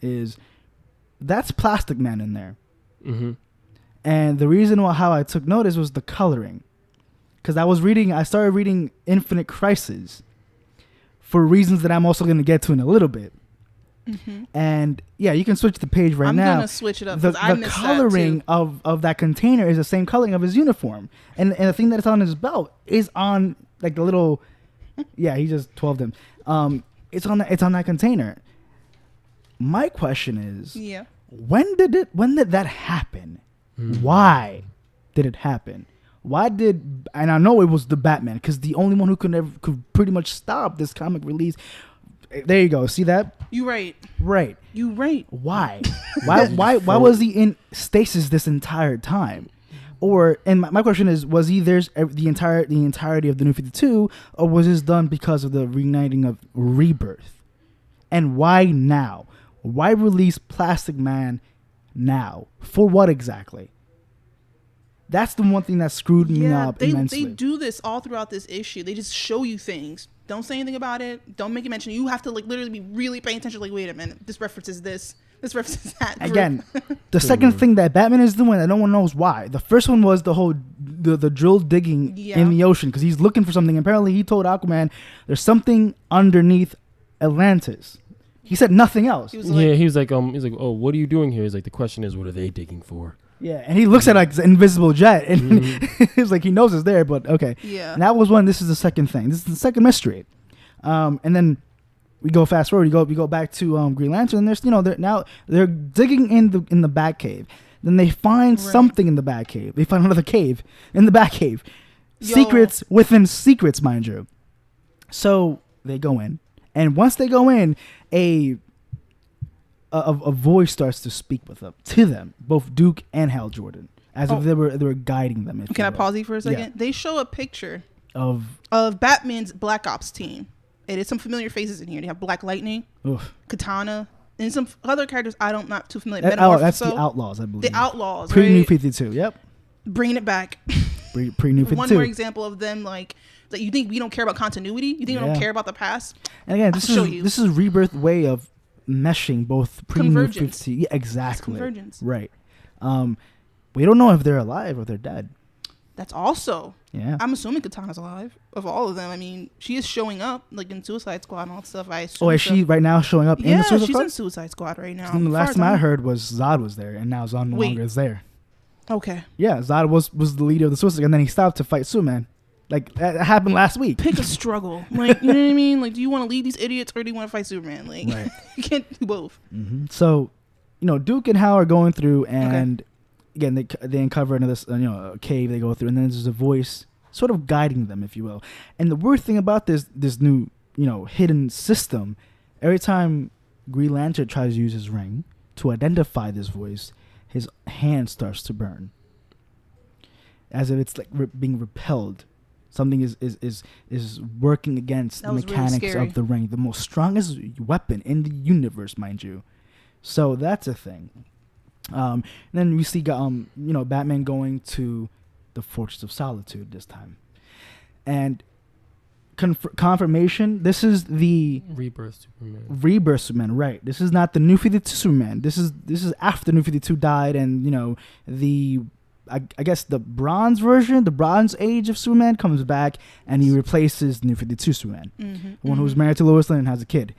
That's Plastic Man in there. Mm-hmm. And the reason how I took notice was the coloring. Because I started reading Infinite Crisis for reasons that I'm also going to get to in a little bit. Mm-hmm. And yeah, you can switch the page now. I'm going to switch it up. The coloring of that container is the same coloring of his uniform. And the thing that's on his belt is on like the little, yeah, he just 12'd him. It's on that container. My question is, when did that happen? Mm-hmm. Why did it happen? And I know it was the Batman, because the only one who could pretty much stop this comic release. There you go. See that? You right. Right. You right. Why? Why was he in stasis this entire time? And my question is, was he there's the entirety of the New 52, or was this done because of the reigniting of Rebirth? And why now? Why release Plastic Man now? For what exactly? That's the one thing that screwed me up immensely. They do this all throughout this issue. They just show you things. Don't say anything about it. Don't make it mention. You have to literally be really paying attention. Like, wait a minute. This references this. This references that. Again, the second thing that Batman is doing, and no one knows why. The first one was the whole the drill digging in the ocean, because he's looking for something. Apparently, he told Aquaman there's something underneath Atlantis. He said nothing else. He was like, oh, what are you doing here? He's like, the question is, what are they digging for? Yeah, and he looks at like the invisible jet, and it's like he knows it's there, but okay. Yeah. And that was one. This is the second thing. This is the second mystery. And then we go fast forward. We go back to Green Lantern, and there's they're digging in the Batcave. Then they find something in the Batcave. They find another cave in the Batcave. Secrets within secrets, mind you. So they go in, and once they go in, a voice starts to speak to them, both Duke and Hal Jordan, as if they were guiding them. Can I pause you for a second? Yeah. They show a picture of Batman's Black Ops team. It is some familiar faces in here. They have Black Lightning, Katana, and some other characters I'm not too familiar. That's the Outlaws, I believe. The Outlaws, Pre-New 52. Yep. Bringing it back. Pre-New 52. One more example of them that you think we don't care about continuity. You think we don't care about the past. And again, this is Rebirth way of meshing both Pre-New 50. Yeah, exactly. Convergence. Right. We don't know if they're alive or they're dead. That's also. Yeah. I'm assuming Katana's alive. Of all of them, I mean, she is showing up like in Suicide Squad and all that stuff. I assume. Oh, is she right now showing up in the Suicide Squad? Yeah, she's in Suicide Squad right now. The last time I heard was Zod was there, and now Zod no longer is there. Okay. Yeah, Zod was the leader of the Suicide Squad, and then he stopped to fight Superman. Like, that happened last week. Pick a struggle. Like, you know what I mean? Like, do you want to lead these idiots or do you want to fight Superman? Like, right. You can't do both. Mm-hmm. So, Duke and Hal are going through, and again, they uncover another, a cave they go through, and then there's a voice sort of guiding them, if you will. And the weird thing about this new, hidden system, every time Green Lantern tries to use his ring to identify this voice, his hand starts to burn, as if it's like being repelled Something is working against the mechanics of the ring. The most strongest weapon in the universe, mind you. So that's a thing. And then we see Batman going to the Fortress of Solitude this time, and confirmation. This is the Rebirth Superman. Right. This is not the New 52 Superman. This is after New 52 died, and I guess the bronze version, the Bronze Age of Superman comes back, and he replaces New 52 Superman, the one who's married to Lois Lane and has a kid.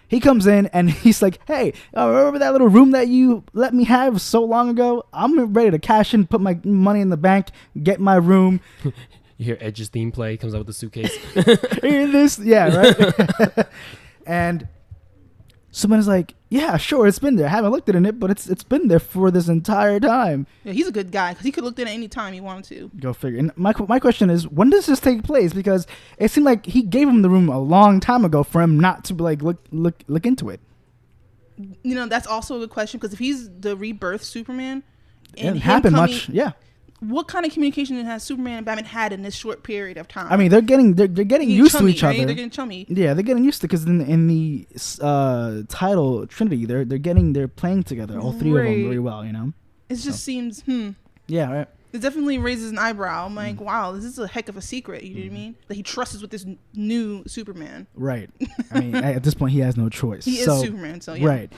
He comes in and he's like, "Hey, remember that little room that you let me have so long ago? I'm ready to cash in, put my money in the bank, get my room." You hear Edge's theme play, comes out with the suitcase. Right. And Superman is like, "Yeah, sure, it's been there. I haven't looked at it, but it's been there for this entire time." Yeah, he's a good guy because he could have looked at it any time he wanted to. Go figure. And my question is, when does this take place? Because it seemed like he gave him the room a long time ago for him not to look into it. That's also a good question because if he's the Rebirth Superman, and it happened much. Yeah. What kind of communication has Superman and Batman had in this short period of time? I mean, they're getting used to each other. They're getting chummy. Yeah, they're getting used to because in the title Trinity, they're playing together, all three of them, very well. It just seems Yeah, right. It definitely raises an eyebrow. I'm like, wow, this is a heck of a secret. You know what I mean? That he trusts with this new Superman. Right. I mean, at this point, he has no choice. He is Superman, so yeah. Right.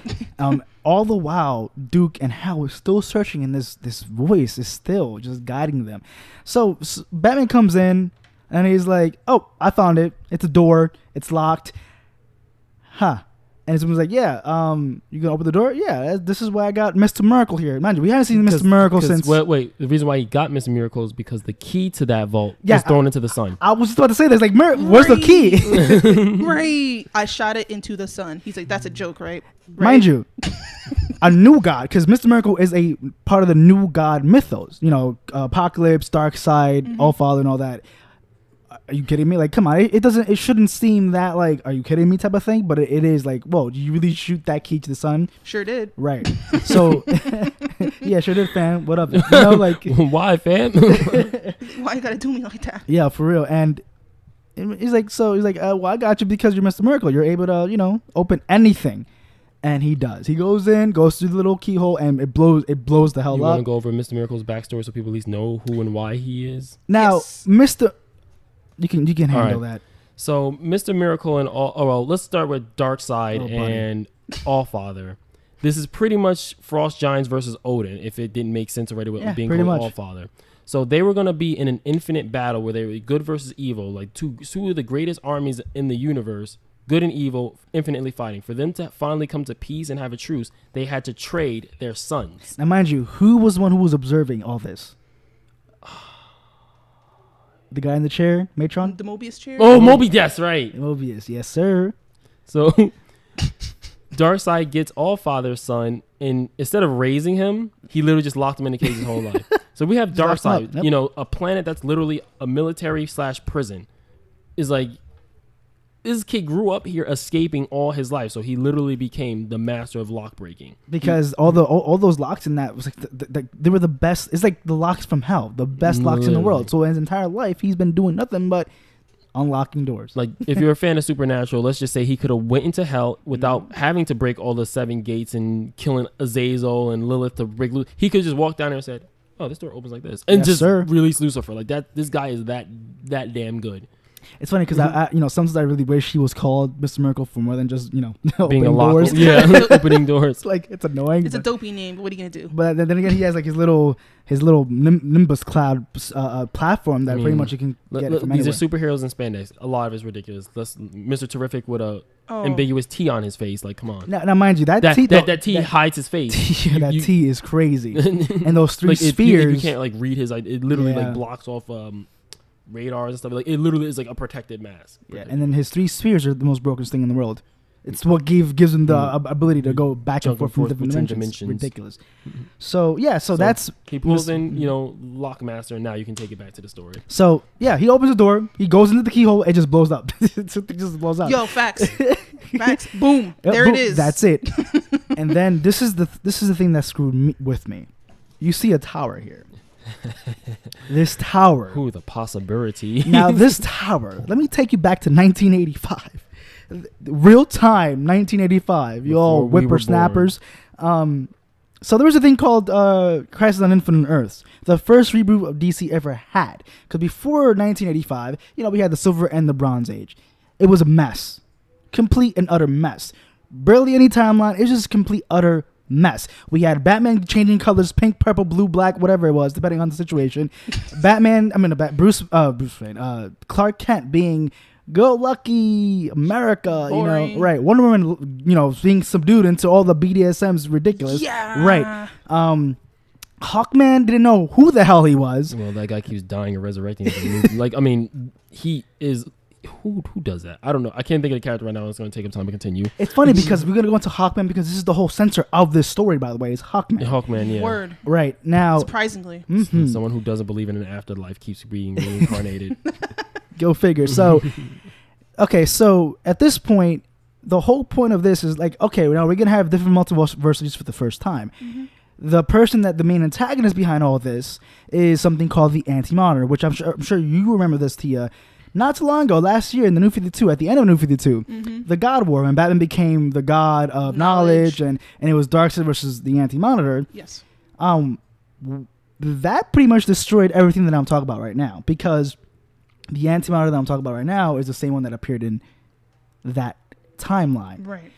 All the while, Duke and Hal is still searching, and this voice is still just guiding them. So Batman comes in, and he's like, "Oh, I found it. It's a door. It's locked." Huh. And someone's like, "Yeah, you gonna open the door?" "Yeah, this is why I got Mr. Miracle here." Mind you, we haven't seen Mr. Miracle since. Wait, the reason why he got Mr. Miracle is because the key to that vault was thrown into the sun. I was just about to say this. Like, where's the key? Right. I shot it into the sun. He's like, "That's a joke, right?" Mind you, a new god, because Mr. Miracle is a part of the new god mythos. Apocalypse, Darkseid, Allfather, and all that. Are you kidding me? Like, come on. It shouldn't seem that like, are you kidding me type of thing, but it is like, whoa, did you really shoot that key to the sun? Sure did. Right. So, yeah, sure did, fam. What up? Like, why, fam? Why you gotta do me like that? Yeah, for real. And he's like, well, I got you because you're Mr. Miracle. You're able to, open anything. And he does. He goes through the little keyhole, and it blows the hell up. You want to go over Mr. Miracle's backstory so people at least know who and why he is? Now, yes. You can handle that. So Mr. Miracle and let's start with Darkseid and Allfather. This is pretty much Frost Giants versus Odin, if it didn't make sense already with being called Allfather. So they were going to be in an infinite battle where they were good versus evil, like two of the greatest armies in the universe, good and evil, infinitely fighting. For them to finally come to peace and have a truce, they had to trade their sons. Now, mind you, who was the one who was observing all this? The guy in the chair, Matron? The Mobius chair? Oh, Mobius, that's right. Mobius, yes, sir. So, Darkseid gets Allfather's son, and instead of raising him, he literally just locked him in a cage his whole life. So we have Darkseid, a planet that's literally a military/prison. Is like, this kid grew up here escaping all his life, so he literally became the master of lock breaking. Because all those locks in that was like they were the best. It's like the locks from hell, the best locks in the world. So in his entire life, he's been doing nothing but unlocking doors. Like, if you're a fan of Supernatural, let's just say he could have went into hell without having to break all the 7 gates and killing Azazel and Lilith to break loose. He could just walk down there and said, "Oh, this door opens like this," and release Lucifer. Like that. This guy is that damn good. It's funny because I sometimes I really wish he was called Mr. Miracle for more than just being opening a doors. Opening doors. It's like, it's annoying. It's a dopey name, but what are you gonna do? But then again, he has like his little Nimbus cloud platform that pretty much you can get from these anywhere. are superheroes in spandex. A lot of it's ridiculous. Mr. Terrific with a ambiguous T on his face. Like, come on. Now mind you, that T hides his face. T is crazy. And those 3 spheres, you can't like read his. It literally like blocks off radars and stuff. Like, it literally is like a protected mask. Yeah, and then his 3 spheres are the most broken thing in the world. It's what gives him the ability to go back and forth from different dimensions. Ridiculous. So that's he pulls in Lockmaster, and now you can take it back to the story. So yeah, he opens the door, he goes into the keyhole, it just blows up. It just blows up. Yo, facts. Boom. There it is. That's it. And then this is the thing that screwed with me. You see a tower here. This tower. Ooh, the possibility. Now, this tower, let me take you back to 1985. Real time, 1985. You all whippersnappers. So there was a thing called Crisis on Infinite Earths, the first reboot of DC ever had. Because before 1985, we had the Silver and the Bronze Age. It was a mess. Complete and utter mess. Barely any timeline. It's just complete, utter mess. We had Batman changing colors, pink, purple, blue, black, whatever it was, depending on the situation. Bruce Wayne, Clark Kent being go lucky America, Boring. Right. Wonder Woman, being subdued into all the BDSM's ridiculous. Yeah. Right. Hawkman didn't know who the hell he was. Well, that guy keeps dying and resurrecting. He is. Who does that? I don't know. I can't think of the character right now. It's going to take him time to continue. It's funny because we're going to go into Hawkman because this is the whole center of this story, by the way, is Hawkman. Hawkman, yeah. Word. Right. Now. Surprisingly. Mm-hmm. Someone who doesn't believe in an afterlife keeps being reincarnated. Go figure. So, okay. So at this point, the whole point of this is now we're going to have different multiversities for the first time. Mm-hmm. The person that the main antagonist behind all this is something called the Anti-Monitor, which I'm sure you remember this, Tia. Not too long ago, last year in the New 52, at the end of New 52, the God War, when Batman became the god of knowledge and it was Darkseid versus the Anti-Monitor. Yes. That pretty much destroyed everything that I'm talking about right now, because the Anti-Monitor that I'm talking about right now is the same one that appeared in that timeline. Right.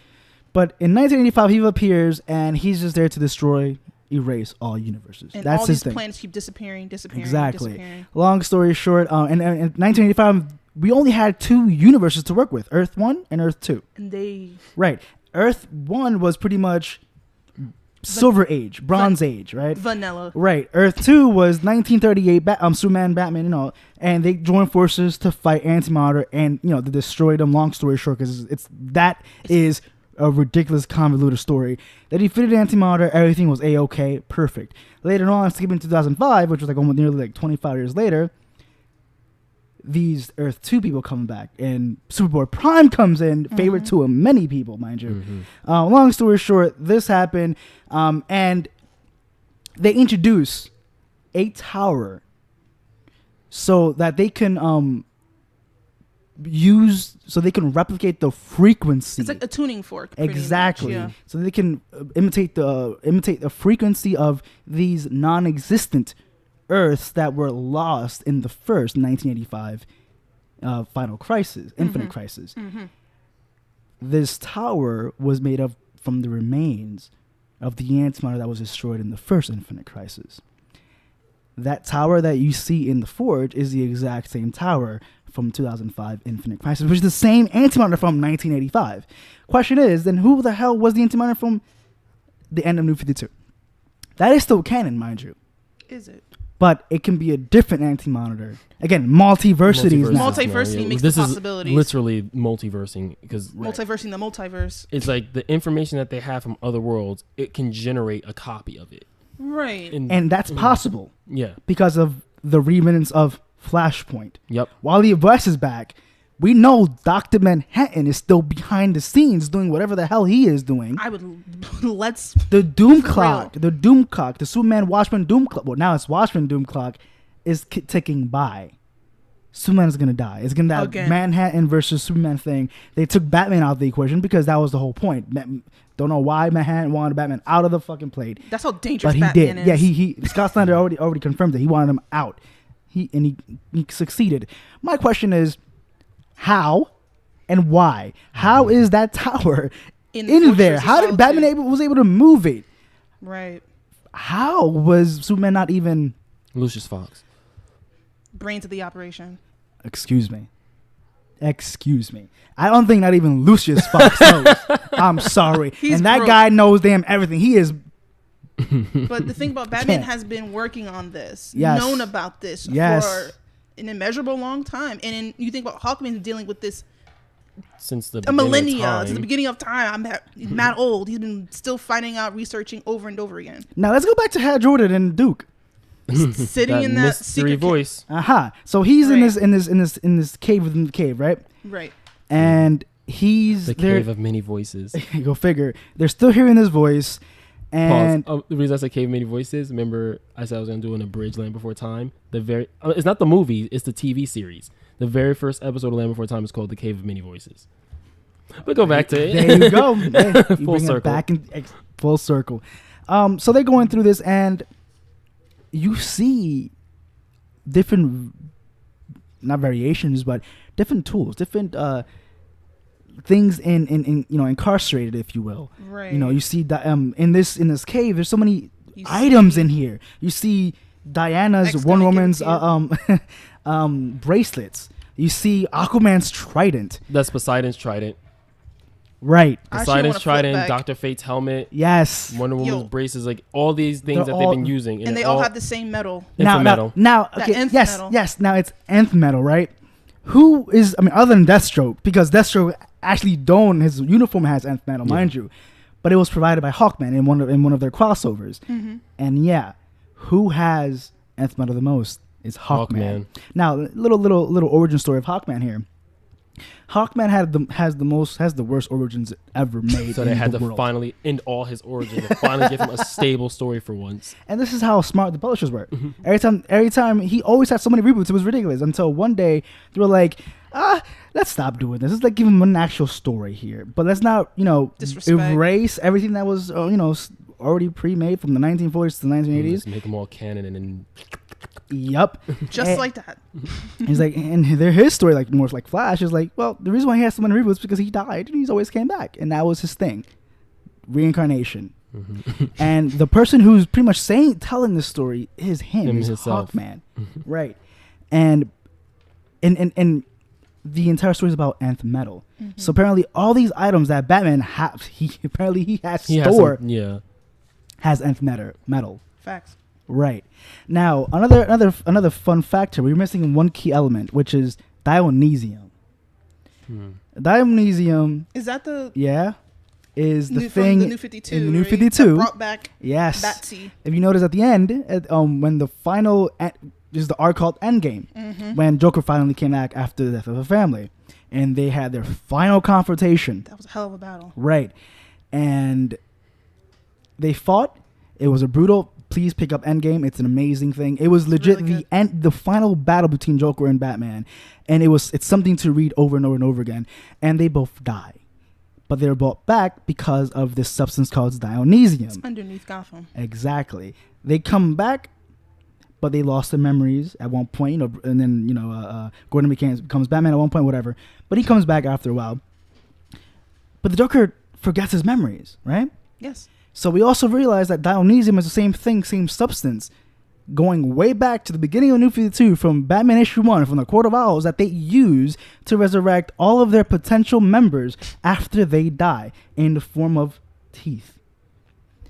But in 1985, he appears and he's just there to erase all universes. And that's all his these thing. planets keep disappearing. Exactly. Disappearing. Long story short, in 1985, we only had 2 universes to work with: Earth 1 and Earth 2. And they. Right. Earth 1 was pretty much Silver Age, Bronze Age, right? Vanilla. Right. Earth 2 was 1938, Superman, Batman, and they joined forces to fight Anti-Monitor, and they destroyed them. Long story short, because is a ridiculous, convoluted story. They defeated Anti-Monitor, everything was A-okay, perfect. Later on, skipping 2005, which was nearly 25 years later, these Earth 2 people come back, and Superboy Prime comes in, favorite to many people, mind you. Mm-hmm. Long story short, this happened, and they introduce a tower so that they can replicate the frequency. It's like a tuning fork. Exactly. Much, yeah. So they can imitate the frequency of these non-existent Earths that were lost in the first 1985 Final Crisis, Infinite Crisis. Mm-hmm. This tower was made from the remains of the Anti-Monitor that was destroyed in the first Infinite Crisis. That tower that you see in the Forge is the exact same tower from 2005 Infinite Crisis, which is the same Anti-Monitor from 1985. Question is, then who the hell was the Anti-Monitor from the end of New 52? That is still canon, mind you. Is it? But it can be a different Anti-Monitor. Again, multiversity now. Multiversity makes the possibilities. This is literally multiversing, because multiversing the multiverse. It's like the information that they have from other worlds, it can generate a copy of it. Right. And that's possible. Yeah. Because of the remnants of Flashpoint. Yep. Wally West is back. We know Dr. Manhattan is still behind the scenes doing whatever the hell he is doing. The Doom Clock, the Superman Watchman Doom Clock. Well, now it's Watchman Doom Clock is ticking by. Superman is gonna die. It's gonna that Manhattan versus Superman thing. They took Batman out of the equation because that was the whole point. Don't know why Manhattan wanted Batman out of the fucking plate. That's how dangerous Batman did. Is. Yeah, he Scott Snyder already confirmed it. He wanted him out. He succeeded. My question is, how and why? How is that tower in there? How did Batman was able to move it? Right. How was Superman not even Lucius Fox? Brains of the operation. Excuse me. I don't think not even Lucius Fox knows. I'm sorry. That guy knows damn everything. He is. But the thing about Batman has been working on this, known about this for an immeasurable long time. And you think about Hawkman dealing with this since the millennia, since the beginning of time. He's mad old. He's been still finding out, researching over and over again. Now let's go back to Hal Jordan and Duke. Sitting in that mystery voice. So he's in this cave within the cave, right? Right. And he's the cave of many voices. Go figure. They're still hearing this voice, And the reason I said Cave Many Voices, remember I said I was going to do an abridged Land Before Time. It's not the movie, it's the TV series. The very first episode of Land Before Time is called The Cave of Many Voices. But go back to it. There you go. You full circle. back in full circle. So they're going through this, and you see different, not variations, but different tools, different things in incarcerated, if you will. Right. You see that in this cave, there's so many items in here. You see Diana's, Wonder Woman's bracelets. You see Aquaman's trident. That's Poseidon's trident. Right. Poseidon's trident, Dr. Fate's helmet. Yes. Wonder Woman's braces, like all these things that they've been using. And they all have the same metal. Now, okay, yes, metal. Yes. Now it's nth metal, right? Who is, other than Deathstroke, because Deathstroke actually his uniform has nth metal, mind you, but it was provided by Hawkman in one of their crossovers. Mm-hmm. And who has nth metal the most is Hawkman. Now, little origin story of Hawkman here. Hawkman has the worst origins ever made. So they had to finally end all his origins and finally give him a stable story for once. And this is how smart the publishers were. Every time he always had so many reboots, it was ridiculous. Until one day they were like, let's stop doing this. Let's give him an actual story here, but let's not erase everything that was already pre-made from the 1940s to the 1980s. Just make them all canon and then. Yep. Like that. He's like, and his story, like more like Flash, is like, well, the reason why he has so many reboots is because he died and he's always came back, and that was his thing, reincarnation. Mm-hmm. And the person who's pretty much telling this story is Hawkman, right? And the entire story is about nth metal. Mm-hmm. So apparently, all these items that Batman has nth metal. Facts. Right. Now, another fun factor, we're missing one key element, which is Dionysium. Dionysium is that is the thing from the New 52 in the New 52 brought back Batsy. If you notice at the end, when the final is the arc called Endgame, when Joker finally came back after the death of a family, and they had their final confrontation. That was a hell of a battle. Right. And they fought. It was a brutal. Please pick up Endgame. It's an amazing thing. It was legit really the final battle between Joker and Batman, and it's something to read over and over and over again. And they both die, but they're brought back because of this substance called Dionysium. It's underneath Gotham. Exactly. They come back, but they lost their memories at one point. And then Gordon becomes Batman at one point, whatever. But he comes back after a while. But the Joker forgets his memories, right? Yes. So we also realize that Dionysium is the same thing, same substance, going way back to the beginning of New 52 from Batman issue 1, from the Court of Owls, that they use to resurrect all of their potential members after they die in the form of teeth.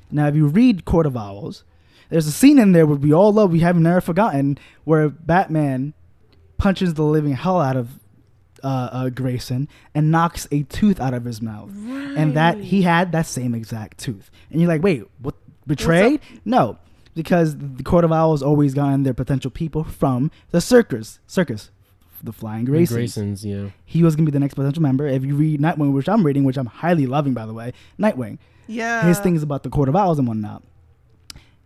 Now, if you read Court of Owls, there's a scene in there where we all love, we have never forgotten, where Batman punches the living hell out of Grayson and knocks a tooth out of his mouth. Right. And that he had that same exact tooth. And you're like, wait, what? Betrayed? No, because the Court of Owls always gotten their potential people from the circus, the Flying Graysons. Yeah. He was gonna be the next potential member. If you read Nightwing, which I'm reading, which I'm highly loving, by the way, Nightwing. Yeah. His thing is about the Court of Owls and whatnot.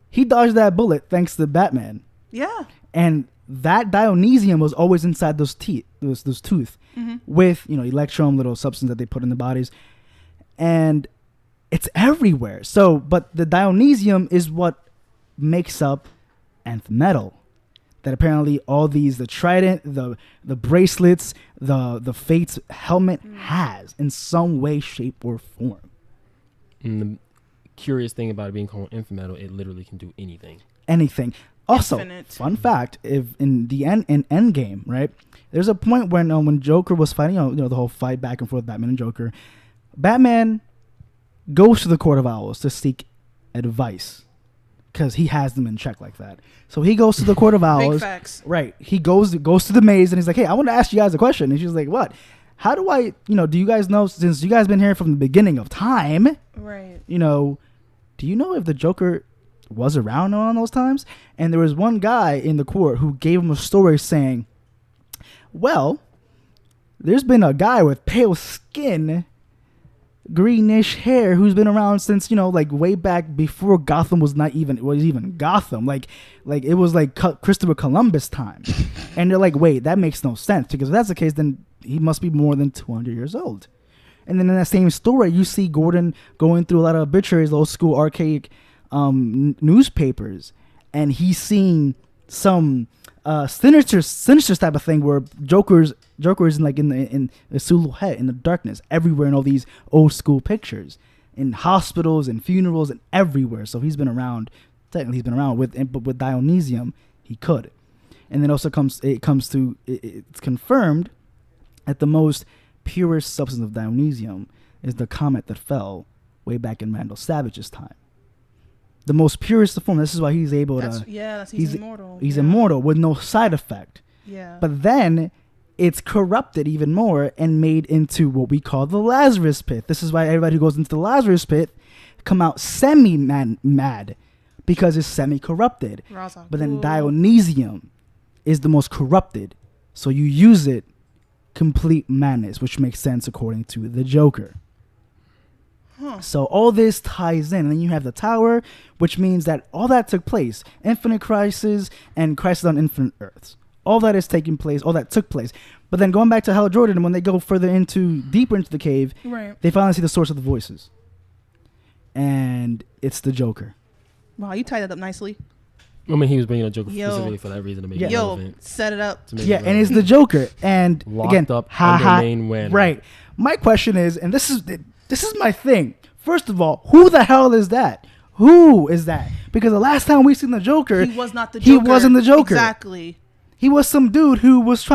He dodged that bullet thanks to Batman. Yeah. And that Dionysium was always inside those teeth, those tooth, with electrum, little substance that they put in the bodies, and it's everywhere. So, but the Dionysium is what makes up nth metal. That apparently all these, the trident, the bracelets, the Fate's helmet has in some way, shape, or form. And the curious thing about it being called nth metal, it literally can do anything. Anything. Also, Infinite. Fun fact: if in Endgame, right, there's a point when Joker was fighting, the whole fight back and forth, Batman and Joker, Batman goes to the Court of Owls to seek advice because he has them in check like that. So he goes to the Court of Owls. Big facts. Right. He goes to the maze and he's like, "Hey, I want to ask you guys a question." And she's like, "What? How do I? Do you guys know, since you guys been here from the beginning of time? Right. Do you know if the Joker was around on those times?" And there was one guy in the court who gave him a story saying, well, there's been a guy with pale skin greenish hair who's been around since, like way back before Gotham was even Gotham. Like it was like Christopher Columbus time. And they're like, wait, that makes no sense, because if that's the case, then he must be more than 200 years old. And then in that same story, you see Gordon going through a lot of obituaries, old school archaic newspapers, and he's seeing some sinister type of thing where Joker's in the silhouette in the darkness everywhere in all these old school pictures, in hospitals and funerals and everywhere. So he's been around. Technically, he's been around but with Dionysium, he could. And then also it's confirmed that the most purest substance of Dionysium is the comet that fell way back in Randall Savage's time. The most purest form. This is why he's able to. He's immortal. He's immortal with no side effect. Yeah. But then it's corrupted even more and made into what we call the Lazarus Pit. This is why everybody who goes into the Lazarus Pit come out mad because it's semi-corrupted. But then Dionysium is the most corrupted. So you use it complete madness, which makes sense according to the Joker. So all this ties in, and then you have the Tower, which means that all that took place, Infinite Crisis and Crisis on Infinite Earths, all that is taking place, all that took place. But then going back to Hal Jordan, when they go deeper into the cave, right, they finally see the source of the voices, and it's the Joker. Wow, you tied that up nicely. I mean, he was bringing a Joker specifically for that reason to make it relevant. Set it up. And it's the Joker, and locked again, up under main Wayne. Right. My question is, and this is my thing. First of all, who the hell is that? Who is that? Because the last time we seen the Joker, he was not the Joker. He wasn't the Joker. Exactly. He was some dude who was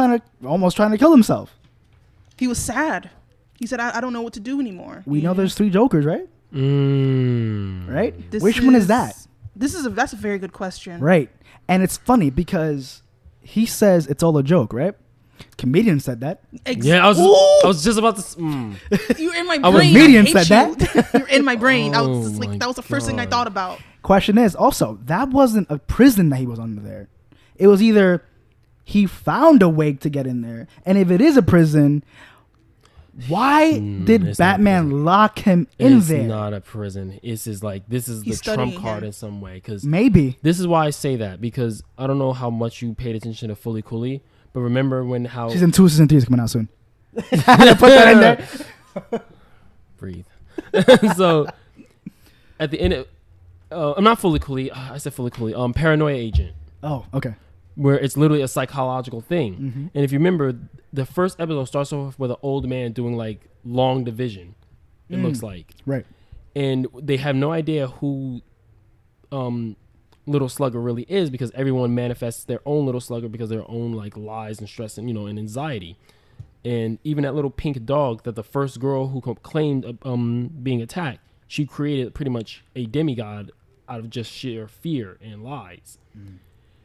almost trying to kill himself. He was sad. He said, I don't know what to do anymore. We know there's 3 Jokers, right? Right? Which one is that? That's a very good question. Right. And it's funny because he says it's all a joke, right? Comedian said that. Yeah, I was just about to. You're in my brain. Comedian said that. You're in my brain. That was the first thing I thought about. Question is also, that wasn't a prison that he was under there. It was either he found a way to get in there, and if it is a prison, why did Batman lock him in there? It's not a prison. This is the trump card in some way. Cause maybe. This is why I say that, because I don't know how much you paid attention to Fully Cooley, but remember how... Season 2, Season 3 is coming out soon. I had to put that in there. Breathe. So, at the end of... I'm not Fully Cooley. I said Fully Cooley. Paranoia Agent. Oh, okay. Where it's literally a psychological thing. Mm-hmm. And if you remember, the first episode starts off with an old man doing long division, it looks like. Right. And they have no idea who Little Slugger really is, because everyone manifests their own Little Slugger because of their own lies and stress and and anxiety. And even that little pink dog that the first girl who claimed being attacked, she created pretty much a demigod out of just sheer fear and lies.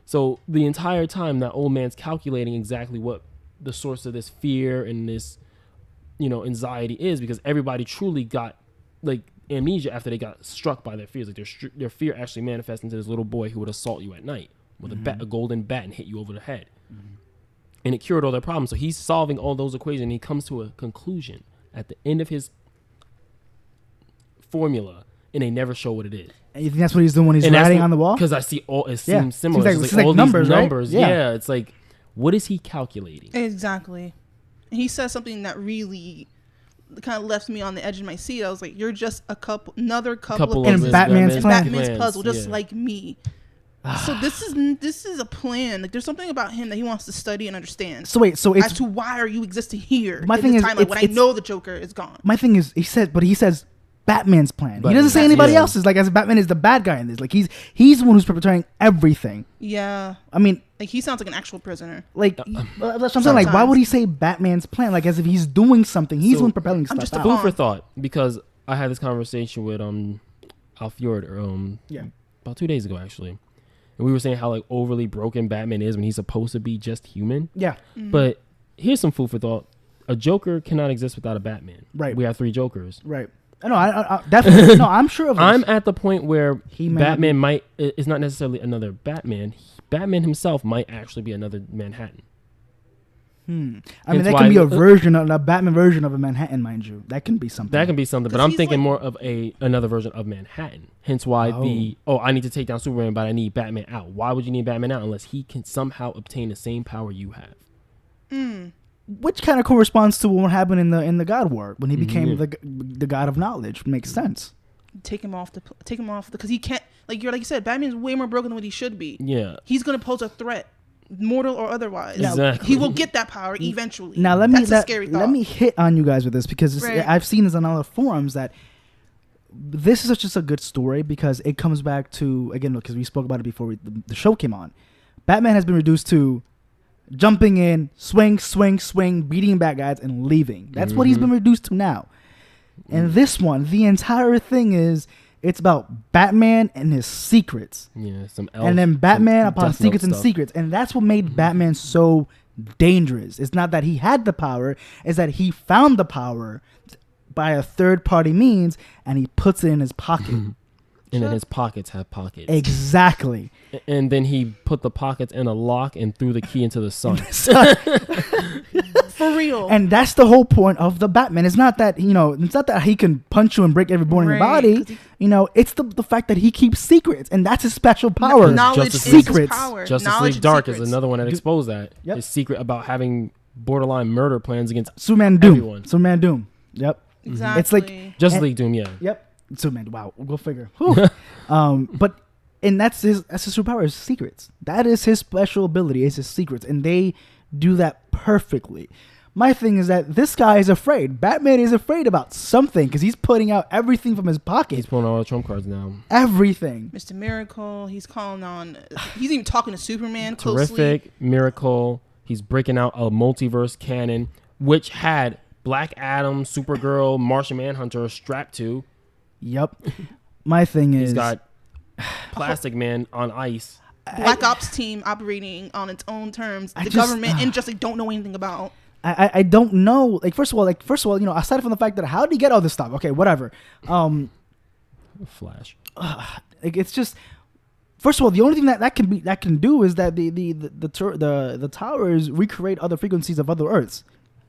So the entire time that old man's calculating exactly what the source of this fear and this anxiety is, because everybody truly got amnesia after they got struck by their fears. Their fear actually manifests into this little boy who would assault you at night with a golden bat and hit you over the head. And it cured all their problems. So he's solving all those equations, and he comes to a conclusion at the end of his formula, and they never show what it is. And you think that's what he's doing when he's writing on the wall? Because I see it seems similar. It's all numbers, these numbers. Right? Yeah, it's what is he calculating? Exactly. He says something that really kind of left me on the edge of my seat. I was like, "You're just another couple of in Batman's puzzle, just like me." So this is a plan. There's something about him that he wants to study and understand. So wait, as to why are you existing here? My thing is, when I know the Joker is gone. My thing is, he says Batman's plan. He doesn't say anybody else's. As Batman is the bad guy in this. He's the one who's perpetrating everything. Yeah. I mean, he sounds like an actual prisoner. That's what I'm saying. Why would he say Batman's plan? As if he's doing something. He's the one propelling stuff. Just out. Food for thought, because I had this conversation with Alfjord about 2 days ago actually, and we were saying how overly broken Batman is when he's supposed to be just human. Yeah. Mm-hmm. But here's some food for thought: a Joker cannot exist without a Batman. Right. We have 3 Jokers. Right. No, I definitely. No, I'm sure of this. I'm at the point where Batman is not necessarily another Batman. Batman himself might actually be another Manhattan. I mean, that can be a Batman version of a Manhattan, mind you. That can be something. But I'm thinking more of another version of Manhattan. Hence why I need to take down Superman, but I need Batman out. Why would you need Batman out unless he can somehow obtain the same power you have? Which kind of corresponds to what happened in the God War when he became the god of knowledge. Makes sense. Take him off because he can't. Like you said, Batman's way more broken than what he should be. Yeah, he's gonna pose a threat, mortal or otherwise. Exactly. He will get that power eventually. Now let me hit on you guys with this because I've seen this on other forums that this is just a good story because it comes back to, again, because we spoke about it before the show came on. Batman has been reduced to jumping in, swing, beating bad guys and leaving. That's what he's been reduced to now. And this one, the entire thing it's about Batman and his secrets. Yeah, and then Batman upon secrets and secrets. And that's what made Batman so dangerous. It's not that he had the power, it's that he found the power by a third-party means, and he puts it in his pocket. And then his pockets have pockets. Exactly. And then he put the pockets in a lock and threw the key into the sun. For real. And that's the whole point of the Batman. It's not that, it's not that he can punch you and break every bone in your body. It's the fact that he keeps secrets, and that's his special power. Knowledge is secrets. His power. Justice League Dark is another one that exposed that. His secret about having borderline murder plans against Superman Doom. Everyone. Superman Doom. Yep. Exactly. It's like Justice League Doom, yeah. Yep. Superman. Wow. Go figure. But that's his superpower, his secrets. That is his special ability, is his secrets, and they do that perfectly. My thing is that this guy is afraid. Batman is afraid about something because he's putting out everything from his pocket. He's pulling all the trump cards now. Everything. Mr. Miracle. He's calling on. He's even talking to Superman closely. Terrific. Miracle. He's breaking out a multiverse canon, which had Black Adam, Supergirl, Martian Manhunter strapped to. Yep. My thing is, he's got Plastic Man on ice. Black Ops team operating on its own terms. The government and Justice League don't know anything about. I don't know. First of all, aside from the fact that how did he get all this stuff? Okay, whatever. Flash. It's just. First of all, the only thing that can do is that the towers recreate other frequencies of other Earths,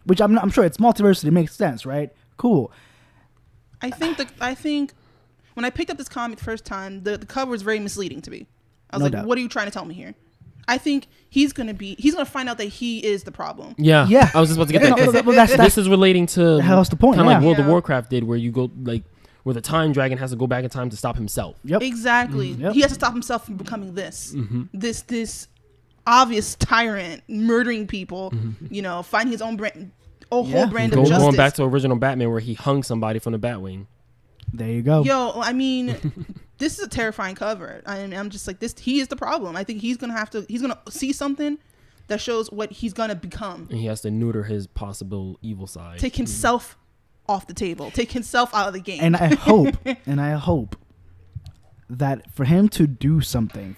which I'm sure it's multiversity. It makes sense, right? Cool. I think when I picked up this comic the first time, the cover was very misleading to me. I was like, what are you trying to tell me here? I think he's gonna find out that he is the problem. Yeah. I was just about to get that. This is relating to how's the point? Kind of like World of Warcraft did, where you go where the time dragon has to go back in time to stop himself. Yep. Exactly. Mm-hmm. Yep. He has to stop himself from becoming this obvious tyrant, murdering people. Finding his own brand. Whole brand of justice. Going back to original Batman where he hung somebody from the Batwing. There you go. Yo, I mean, this is a terrifying cover. I'm just like, this. He is the problem. I think he's gonna see something that shows what he's gonna become. And he has to neuter his possible evil side. Take himself off the table. Take himself out of the game. And I hope that for him to do something,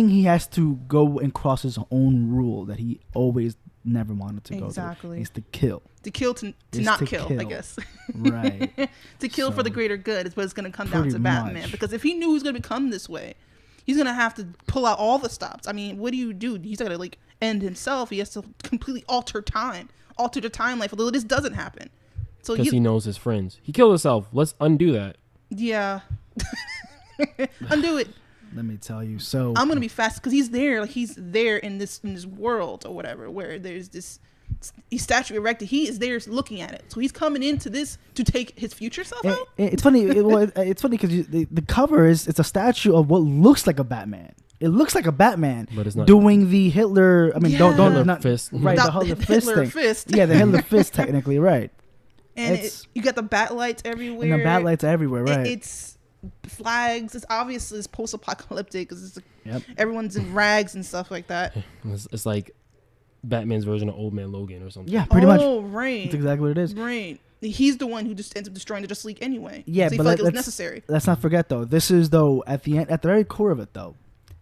he has to go and cross his own rule that he always never wanted to go through. It's to kill. To not kill, I guess. Right. To kill for the greater good is what it's going to come down to Batman. Because if he knew he was going to become this way, he's going to have to pull out all the stops. I mean, what do you do? He's got to end himself. He has to completely alter the timeline, although this doesn't happen. So because he knows his friends. He killed himself. Let's undo that. Yeah. Undo it. Let me tell you. So I'm gonna be fast because he's there. He's there in this world or whatever, where there's this statue erected. He is there looking at it. So he's coming into this to take his future self out. It's funny. It's funny because the cover it's a statue of what looks like a Batman. It looks like a Batman, but it's not doing the Hitler. I mean, don't not fist. Right, the Hitler fist thing. Yeah, the Hitler fist, technically, right. And you got the bat lights everywhere. And the bat lights everywhere, right. It's flags. It's obviously it's post-apocalyptic because everyone's in rags and stuff like that. It's like Batman's version of Old Man Logan or something. Yeah, pretty much. Oh, right. That's exactly what it is. Right. He's the one who just ends up destroying the Justice League anyway. Yeah, so but like it was necessary. Let's not forget though. This is at the very core of it though.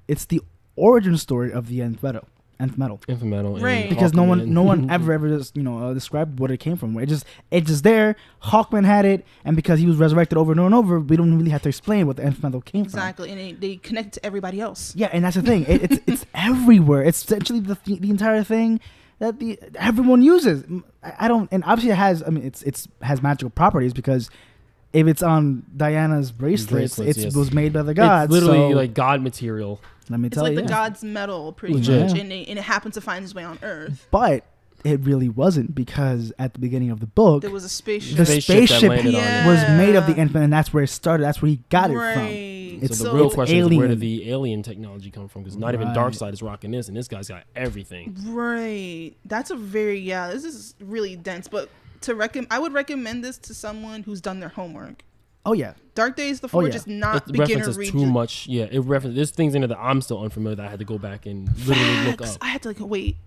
It's the origin story of the Nth Metal. Right. Because no one ever just described what it came from. It's just there. Hawkman had it, and because he was resurrected over and over and over, we don't really have to explain what the Nth Metal came from. Exactly, and they connect to everybody else. Yeah, and that's the thing. It's everywhere. It's essentially the entire thing. that everyone uses. I don't, and obviously it has. I mean, it's has magical properties because if it's on Diana's bracelets, it was made by the gods. It's literally like god material. Let me tell you, it's like the god's metal, pretty much, and it happens to find its way on Earth. But it really wasn't, because at the beginning of the book, there was a spaceship. The spaceship was made of the Infinite, and that's where it started. That's where he got it from. So the real question is, where did the alien technology come from? Because not even Darkseid is rocking this, and this guy's got everything. Right. That's a very this is really dense. But I would recommend this to someone who's done their homework. Oh yeah, Dark Days the Forge is not beginner read. Too much. Yeah, it references. There's things in it that I'm still unfamiliar that I had to go back and literally look up. I had to wait.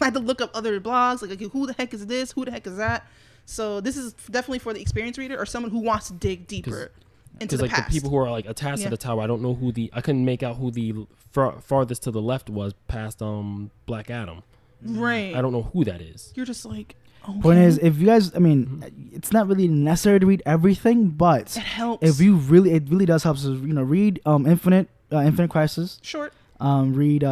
I had to look up other blogs, like who the heck is this? Who the heck is that? So this is definitely for the experienced reader or someone who wants to dig deeper into the past. The people who are like attached to the tower, I don't know I couldn't make out who the farthest to the left was past Black Adam. Right. I don't know who that is. You're just like, okay. Point is, if you guys, I mean, it's not really necessary to read everything, but it helps. If you really, it really does help. So read Infinite Crisis. Short. Read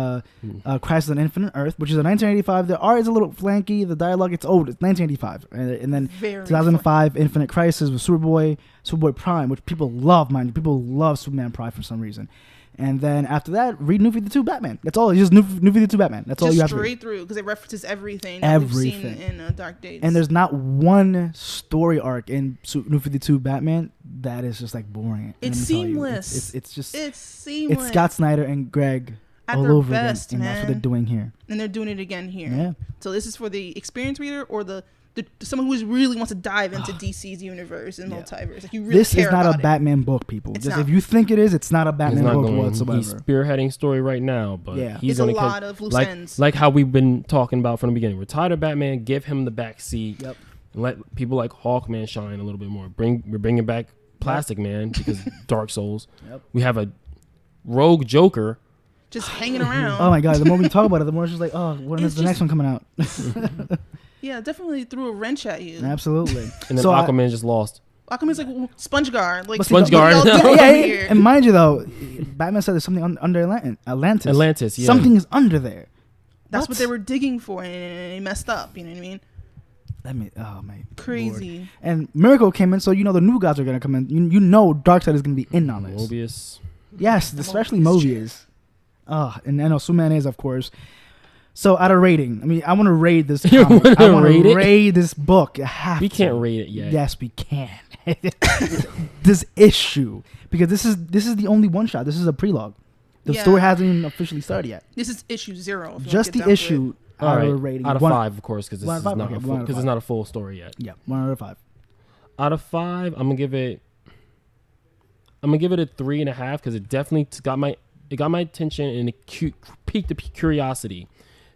Crisis on Infinite Earth, which is a 1985. The art is a little flanky. The dialogue, it's old. It's 1985, and then 2005 Infinite Crisis with Superboy Prime, which people love. Mind you, people love Superman Prime for some reason. And then after that, read New 52 Batman. That's all. It's just New 52 Batman. That's all you have to read. Straight through, because it references everything that we've seen in Dark Days. And there's not one story arc in New 52 Batman that is just like boring. It's seamless. It's seamless. It's Scott Snyder and Greg at all their over best, again. And that's what they're doing here. And they're doing it again here. Yeah. So this is for the experienced reader or the someone who really wants to dive into DC's universe and multiverse. Like, you really this is not a Batman book, people. Just if you think it is, it's not a Batman book whatsoever. He's spearheading story right now, but he's a lot of loose ends. Like how we've been talking about from the beginning. We're tired of Batman. Give him the back seat. Yep. And let people like Hawkman shine a little bit more. We're bringing back Plastic Man because Dark Souls. Yep. We have a rogue Joker just hanging around. Oh my god! The more we talk about it, the more it's just like, oh, when is the next one coming out? Yeah, definitely threw a wrench at you. Absolutely. And then Aquaman just lost. Aquaman's like Sponge Guard. Like Sponge Guard. Yeah. And mind you, though, Batman said there's something under Atlantis. Atlantis, yeah. Something is under there. That's what they were digging for, and he messed up. You know what I mean? Oh my crazy. Lord. And Miracle came in, so the new gods are gonna come in. You know, Darkseid is gonna be in on this. Mobius. Yes, especially Mobius. And I know Superman is, of course. So out of rating, I mean, I want to rate this comic. I want to rate this book. We can't rate it yet. Yes, we can. This issue, because this is the only one shot. This is a prelogue. The story hasn't even officially started yet. This is issue 0. Just the issue. All right, rating. Out of 5, of course, because it's not a full story yet. Yeah, 1 out of 5. Out of 5, I'm gonna give it a 3.5 because it definitely got my attention and it piqued the curiosity.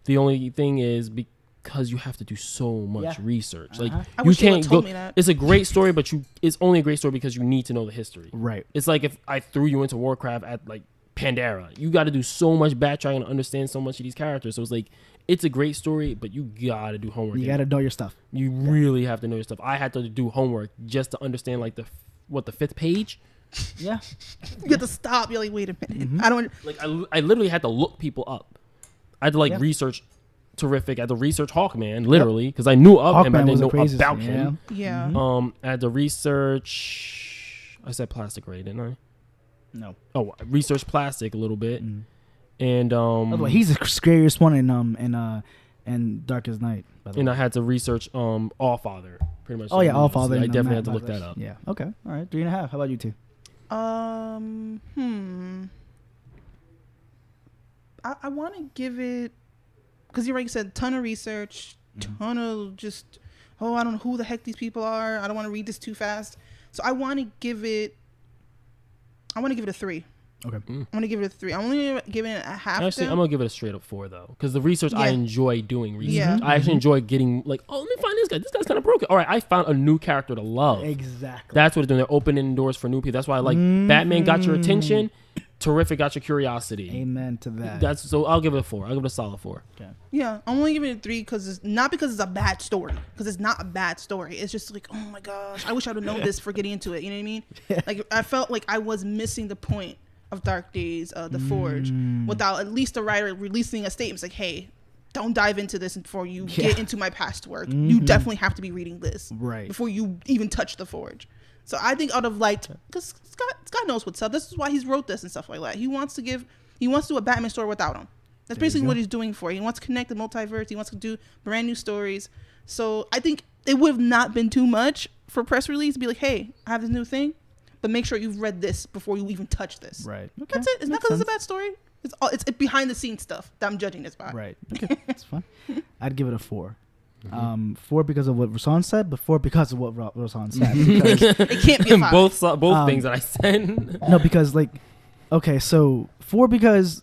The only thing is because you have to do so much research. Like you can't go. It's a great story, but it's only a great story because you need to know the history. Right. It's like if I threw you into Warcraft at like Pandera, you got to do so much backtracking and understand so much of these characters. So it's like it's a great story, but you got to do homework. You got to know your stuff. You really have to know your stuff. I had to do homework just to understand like the 5th page. Yeah. You have to stop. You're like, wait a minute. I don't like. I literally had to look people up. I had to research Terrific. I had to research Hawkman literally because I knew of him. I didn't know about him. Yeah. I had to research. I said Plastic, right? Didn't I? No. Oh, I researched Plastic a little bit, and by the way, he's the scariest one in Darkest Night. And I had to research Allfather pretty much. Oh yeah, Allfather. I definitely had to look that up. Yeah. Okay. All right. 3.5. How about you two? I want to give it, because you're right, you said ton of research, ton of just, I don't know who the heck these people are. I don't want to read this too fast. So I want to give it a 3. Okay. I'm going to give it a 3. I'm only giving it a half. Actually, I'm going to give it a straight up 4 though. Because the research, I enjoy doing research. Yeah. I actually enjoy getting like, let me find this guy. This guy's kind of broken. All right, I found a new character to love. Exactly. That's what they're doing. They're opening doors for new people. That's why I like Batman got your attention. Terrific got your curiosity. Amen to that. So I'll give it a 4. I'll give it a solid 4. Okay. Yeah, I'm only giving it a 3 because it's not because it's a bad story. Because it's not a bad story. It's just like, oh my gosh, I wish I would have known this for getting into it. You know what I mean? Like I felt like I was missing the point of Dark Days, The Forge, without at least the writer releasing a statement. It's like, hey, don't dive into this before you get into my past work. You definitely have to be reading this before you even touch the Forge. So I think out of like, because Scott knows what's up. This is why he's wrote this and stuff like that. He wants to do a Batman story without him. That's basically what he's doing for you. He wants to connect the multiverse. He wants to do brand new stories. So I think it would have not been too much for press release to be like, hey, I have this new thing, but make sure you've read this before you even touch this. Right. Okay. That's it. It's not because it's a bad story. It's behind the scenes stuff that I'm judging this by. Right. Okay. That's fine. I'd give it a 4. 4 because of what Rasan said, but 4 because of what Rasan said. It can't be a 5. Both things that I said. No, because like, okay, so 4 because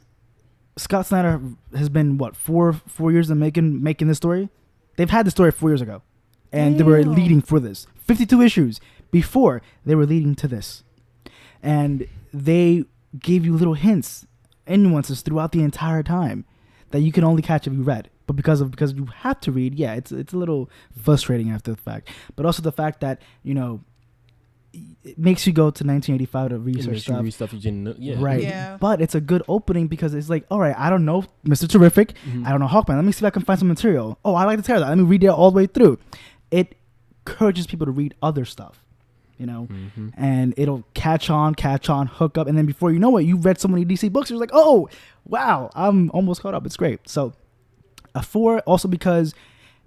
Scott Snyder has been what 4 years in making this story. They've had the story 4 years ago, and they were leading for this 52 issues before they were leading to this, and they gave you little hints and nuances throughout the entire time that you can only catch if you read. But because you have to read, it's a little frustrating after the fact. But also the fact that it makes you go to 1985 to research stuff. You didn't know. Yeah. Right. Yeah. But it's a good opening because it's like, all right, I don't know Mr. Terrific. I don't know Hawkman. Let me see if I can find some material. Oh, I like the Terror. Let me read it all the way through. It encourages people to read other stuff. And it'll catch on, hook up, and then before you know it, you've read so many DC books, you're like, oh, wow, I'm almost caught up. It's great. So a 4, also because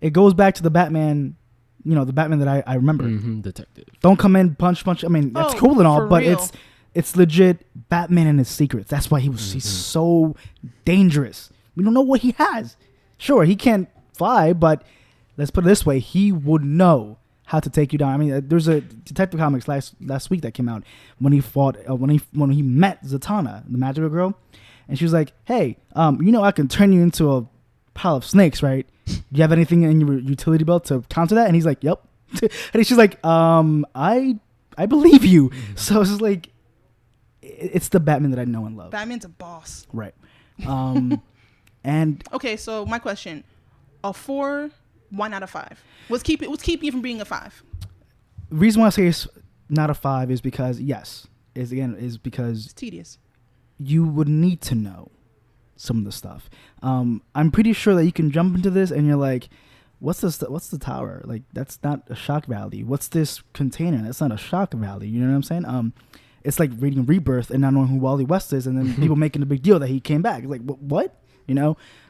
it goes back to the Batman, the Batman that I remember. Detective. Don't come in, punch. I mean, that's cool and all, but real. it's legit Batman and his secrets. That's why he's so dangerous. We don't know what he has. Sure, he can't fly, but let's put it this way, he would know how to take you down. I mean, there's a Detective Comics last week that came out when he fought when he met Zatanna, the magical girl, and she was like, "Hey, I can turn you into a pile of snakes, right? Do you have anything in your utility belt to counter that?" And he's like, "Yep." And she's like, I believe you." So it's just like, it's the Batman that I know and love. Batman's a boss, right? And okay, so my question: a 4. 1 out of 5. What's keeping you from being a 5? The reason why I say it's not a 5 is because because it's tedious. You would need to know some of the stuff. I'm pretty sure that you can jump into this and you're like, what's the tower? Like, that's not a shock value. What's this container? That's not a shock value. You know what I'm saying? It's like reading Rebirth and not knowing who Wally West is, and then people making a big deal that he came back. It's like, what?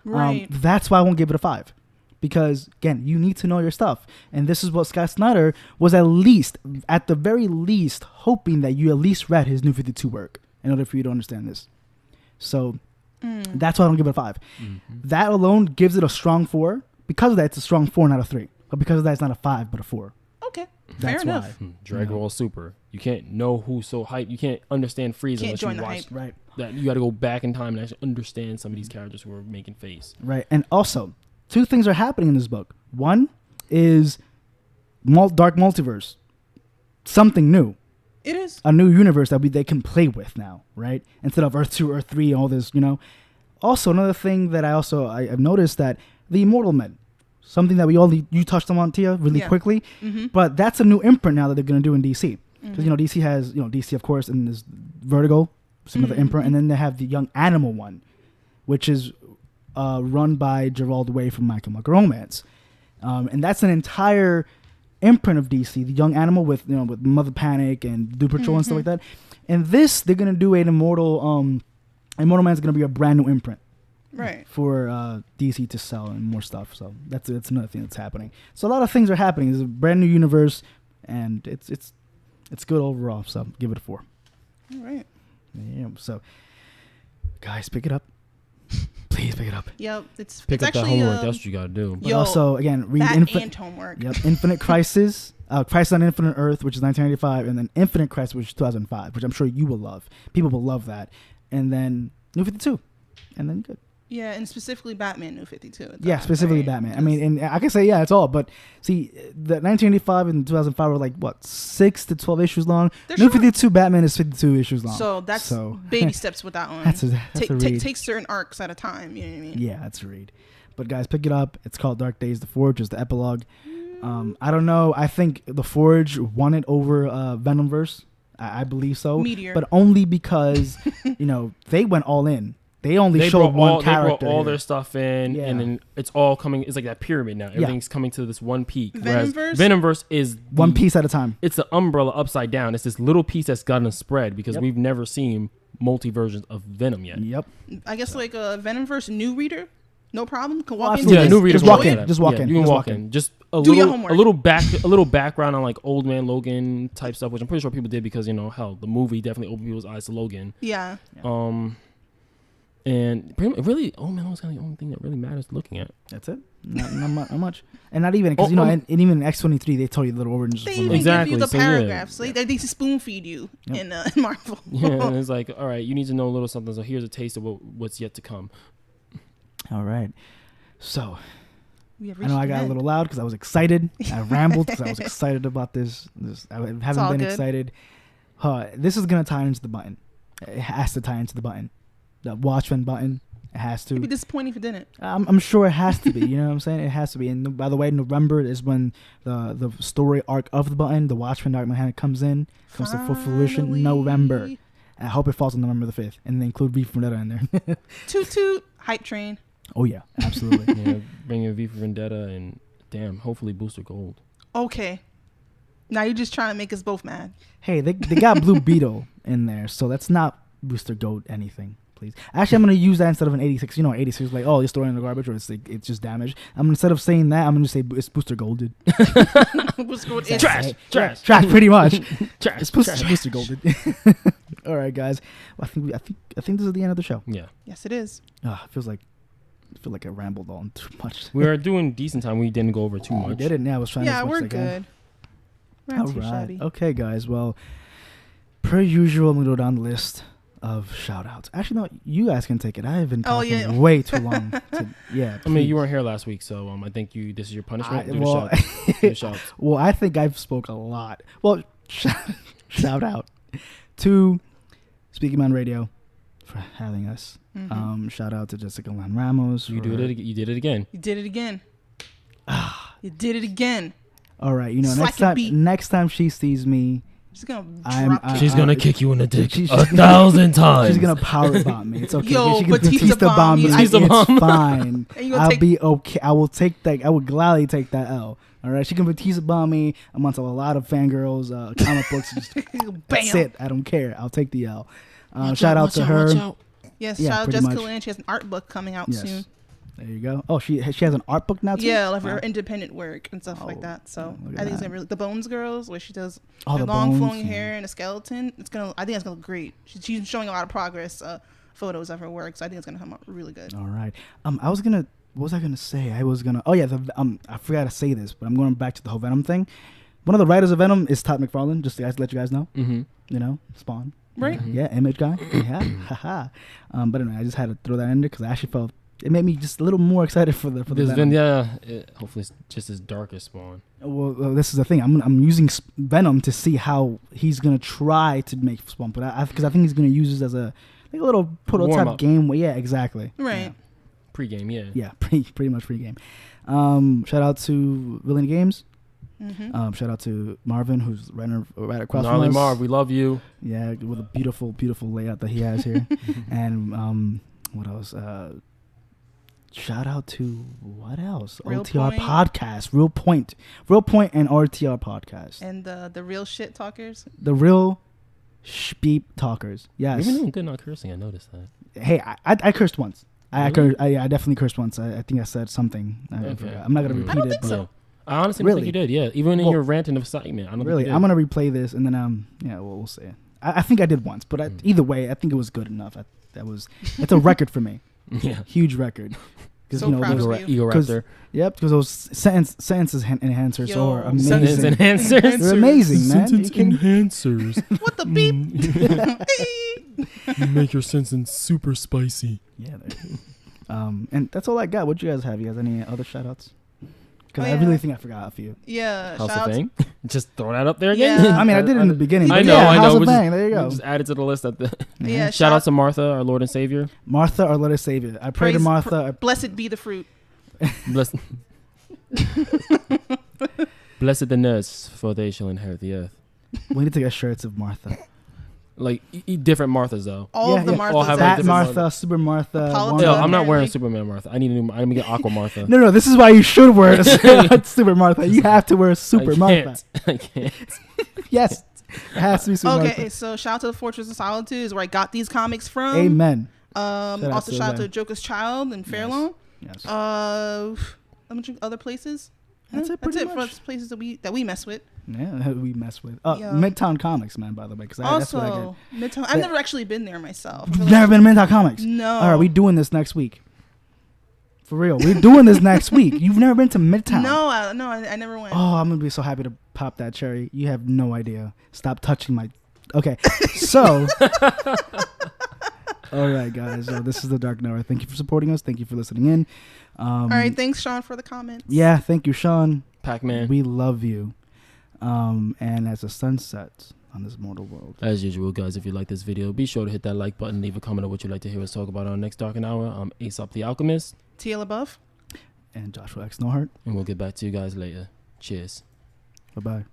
Right. That's why I won't give it a 5. Because, again, you need to know your stuff. And this is what Scott Snyder was at the very least, hoping that you at least read his New 52 work in order for you to understand this. So, that's why I don't give it a 5. That alone gives it a strong 4. Because of that, it's a strong 4 out of 3. But because of that, it's not a 5, but a 4. Okay, that's fair enough. Dragon Ball Super. You can't know who's so hyped. You can't understand Frieza unless you watch. Right. That you got to go back in time and actually understand some of these characters who are making face. Right. And also, 2 things are happening in this book. One is dark multiverse. Something new. It is. A new universe that they can play with now, right? Instead of Earth 2, Earth 3, all this, Also, another thing that I've noticed that the Immortal Men, something that you touched on, Tia, really quickly, but that's a new imprint now that they're going to do in DC. Because, DC has, DC, of course, and there's Vertigo, some other imprint, and then they have the Young Animal one, which is run by Gerald Way from My Chemical Romance, and that's an entire imprint of DC. The Young Animal with Mother Panic and Doom Patrol and stuff like that. And this, they're gonna do an Immortal Man's gonna be a brand new imprint, right? For DC to sell and more stuff. So that's another thing that's happening. So a lot of things are happening. It's a brand new universe, and it's good overall. So give it a 4. All right. Yeah. So guys, pick it up. Please pick it up. Yep, pick up actually, that homework. That's what you gotta do. But also, again, read and homework. Yep, Infinite Crisis, Crisis on Infinite Earth, which is 1995, and then Infinite Crisis, which is 2005, which I'm sure you will love. People will love that, and then New 52, and then good. Yeah, and specifically Batman New 52. Yeah, specifically right? Batman. I mean, and I can say, it's all, but see, the 1985 and 2005 were like, what, 6 to 12 issues long? New 52 Batman is 52 issues long. So that's baby steps with that one. That's a read. Take certain arcs at a time, you know what I mean? Yeah, that's a read. But guys, pick it up. It's called Dark Days, The Forge, is the epilogue. I don't know. I think The Forge won it over Venom-Verse. I believe so. Meteor. But only because, they went all in. they only showed one character. They brought all their stuff in, and then it's all coming. It's like that pyramid now. Everything's coming to this one peak. Venom-Verse is one piece at a time. It's the umbrella upside down. It's this little piece that's gotten spread because we've never seen multi-versions of Venom yet. Yep. I guess like a Venom-Verse new reader, no problem. Can walk into this. New reader. Just walk in. Just walk in. You can walk in. Just a little background on like Old Man Logan type stuff, which I'm pretty sure people did because hell, the movie definitely opened people's eyes to Logan. Yeah. And really, Old Man Logan's kind of the only thing that really matters looking at. That's it. Not much, and not even because and even in X-23 they tell you little origins. They even give you the paragraphs. They spoon feed you in Marvel. Yeah, and it's like, all right, you need to know a little something. So here's a taste of what's yet to come. All right, so I know I got a little loud because I was excited. I rambled because I was excited about this. I haven't been excited. This is gonna tie into the button. It has to tie into the button. The Watchmen button. It has to. It'd be disappointing if it didn't. I'm sure it has to be. You know what I'm saying? It has to be. And by the way, November is when the story arc of the button, the Watchmen Dark Manhattan, comes to full fruition. November. I hope it falls on November the 5th, and they include V for Vendetta in there. Toot toot, hype train. Oh yeah, absolutely. Bring in V for Vendetta and hopefully Booster Gold. Okay. Now you're just trying to make us both mad. Hey, they got Blue Beetle in there, so that's not Booster Gold anything. Please. Actually, I'm going to use that instead of an 86. 86 is like, oh, you're throwing in the garbage, or it's just damaged. Instead of saying that, I'm going to say it's Booster Golded. Booster Gold is trash, pretty much. Trash. It's Booster Golded. All right, guys. Well, I think this is the end of the show. Yeah. Yes, it is. I feel like I rambled on too much. We were doing decent time. We didn't go over too much. We didn't. Yeah, I was trying. Yeah, we're good. All right. Okay, guys. Well, per usual, I'm gonna go down the list of shout outs. Actually, no, you guys can take it. I have been talking way too long. I mean, you weren't here last week, so I think this is your punishment. Well, I think I've spoke a lot. Well, shout out to Speaking Man Radio for having us. Mm-hmm. Shout out to Jessica Lan Ramos. You did it again. You did it again. You did it again. All right, next time she sees me, she's gonna she's gonna kick you in the dick 1,000 times. She's gonna power bomb me. It's okay. Yo, she can Batista bomb me. It's fine. I'll be okay. I will take that. I would gladly take that L. All right, she can Batista bomb me amongst a lot of fangirls, comic books. That's it. I don't care. I'll take the L. Shout out to her. Yes, shout out Jessica Lan. She has an art book coming out soon. There you go. Oh, she has an art book now too? Yeah, like her independent work and stuff like that. So I think it's gonna really, the Bones Girls, where she does the long flowing hair and a skeleton. I think it's gonna look great. She's showing a lot of progress photos of her work, so I think it's gonna come out really good. All right. What was I gonna say? I forgot to say this, but I'm going back to the whole Venom thing. One of the writers of Venom is Todd McFarlane. Just to let you guys know. Mm-hmm. Spawn. Right. Mm-hmm. Yeah, Image guy. Yeah. Haha. But anyway, I just had to throw that in there because I actually felt. It made me just a little more excited for the Venom. Hopefully it's just as dark as Spawn. Well, this is the thing. I'm using Venom to see how he's gonna try to make Spawn, but because I think he's gonna use this as a little prototype game. Yeah, exactly. Right. Yeah. Pre-game, yeah. Yeah, pretty much pre-game. Shout out to Villain Games. Mm-hmm. Shout out to Marvin, who's right across from us. Marv, we love you. Yeah, with a beautiful, beautiful layout that he has here. And what else? Shout out to what else? OTR Podcast, Real Point, and RTR Podcast, and the real shit talkers. The real beep talkers. Yes. You've been doing good on cursing. I noticed that. Hey, I cursed once. Really? I definitely cursed once. I think I said something. I forgot. I'm not gonna repeat I don't it. Think so. I honestly don't think you did. Yeah, even in your rant and excitement. I don't really. I'm gonna replay this and then we'll see. I think I did once, but either way, I think it was good enough. It's a record for me. Yeah, huge record. So proud of you. Ego Raptor. Yep, because those sentences enhancers are amazing. Sentence enhancers. They're amazing, man. Sentence enhancers. What the beep? You make your sentence super spicy. Yeah. And that's all I got. What you guys have? You guys any other shout outs? Because I really think I forgot a few. Yeah. House of Fang? Just throw that up there again? Yeah. I mean, I did it in the beginning. I know. House of Fang. There you go. Just add it to the list. Yeah. Shout out to Martha, our Lord and Savior. Martha, our Lord and Savior. I pray to Martha. Blessed be the fruit. Blessed the nurse, for they shall inherit the earth. We need to get shirts of Martha. Like different Marthas though. All of the Marthas. All have Fat different Martha, Super Martha. Yo, I'm not wearing Superman Martha. I'm gonna get Aqua Martha. No, this is why you should wear Super Martha. You have to wear Super Martha. I can't. Yes. It has to be Super Martha. Okay, so shout out to the Fortress of Solitude is where I got these comics from. Amen. Also shout out to Joker's Child and Fairlawn. Yes. Let me think other places. That's it. That's it for places that we mess with. Yeah, we mess with. Midtown Comics, man. By the way, because that's what I get. Midtown. I've never actually been there myself. You've never been to Midtown Comics? No. All right, we doing this next week. For real, we're doing this next week. You've never been to Midtown? No, I never went. Oh, I'm gonna be so happy to pop that cherry. You have no idea. Stop touching my. Okay, so. All right, guys. So this is the Dark Hour. Thank you for supporting us. Thank you for listening in. All right, thanks, Sean, for the comments. Yeah, thank you, Sean. Pac-Man. We love you. And as the sun sets on this mortal world. As usual, guys, if you like this video, be sure to hit that like button. Leave a comment on what you'd like to hear us talk about on our next Darkened Hour. I'm Aesop the Alchemist. TL above. And Joshua X. Nohart. And we'll get back to you guys later. Cheers. Bye-bye.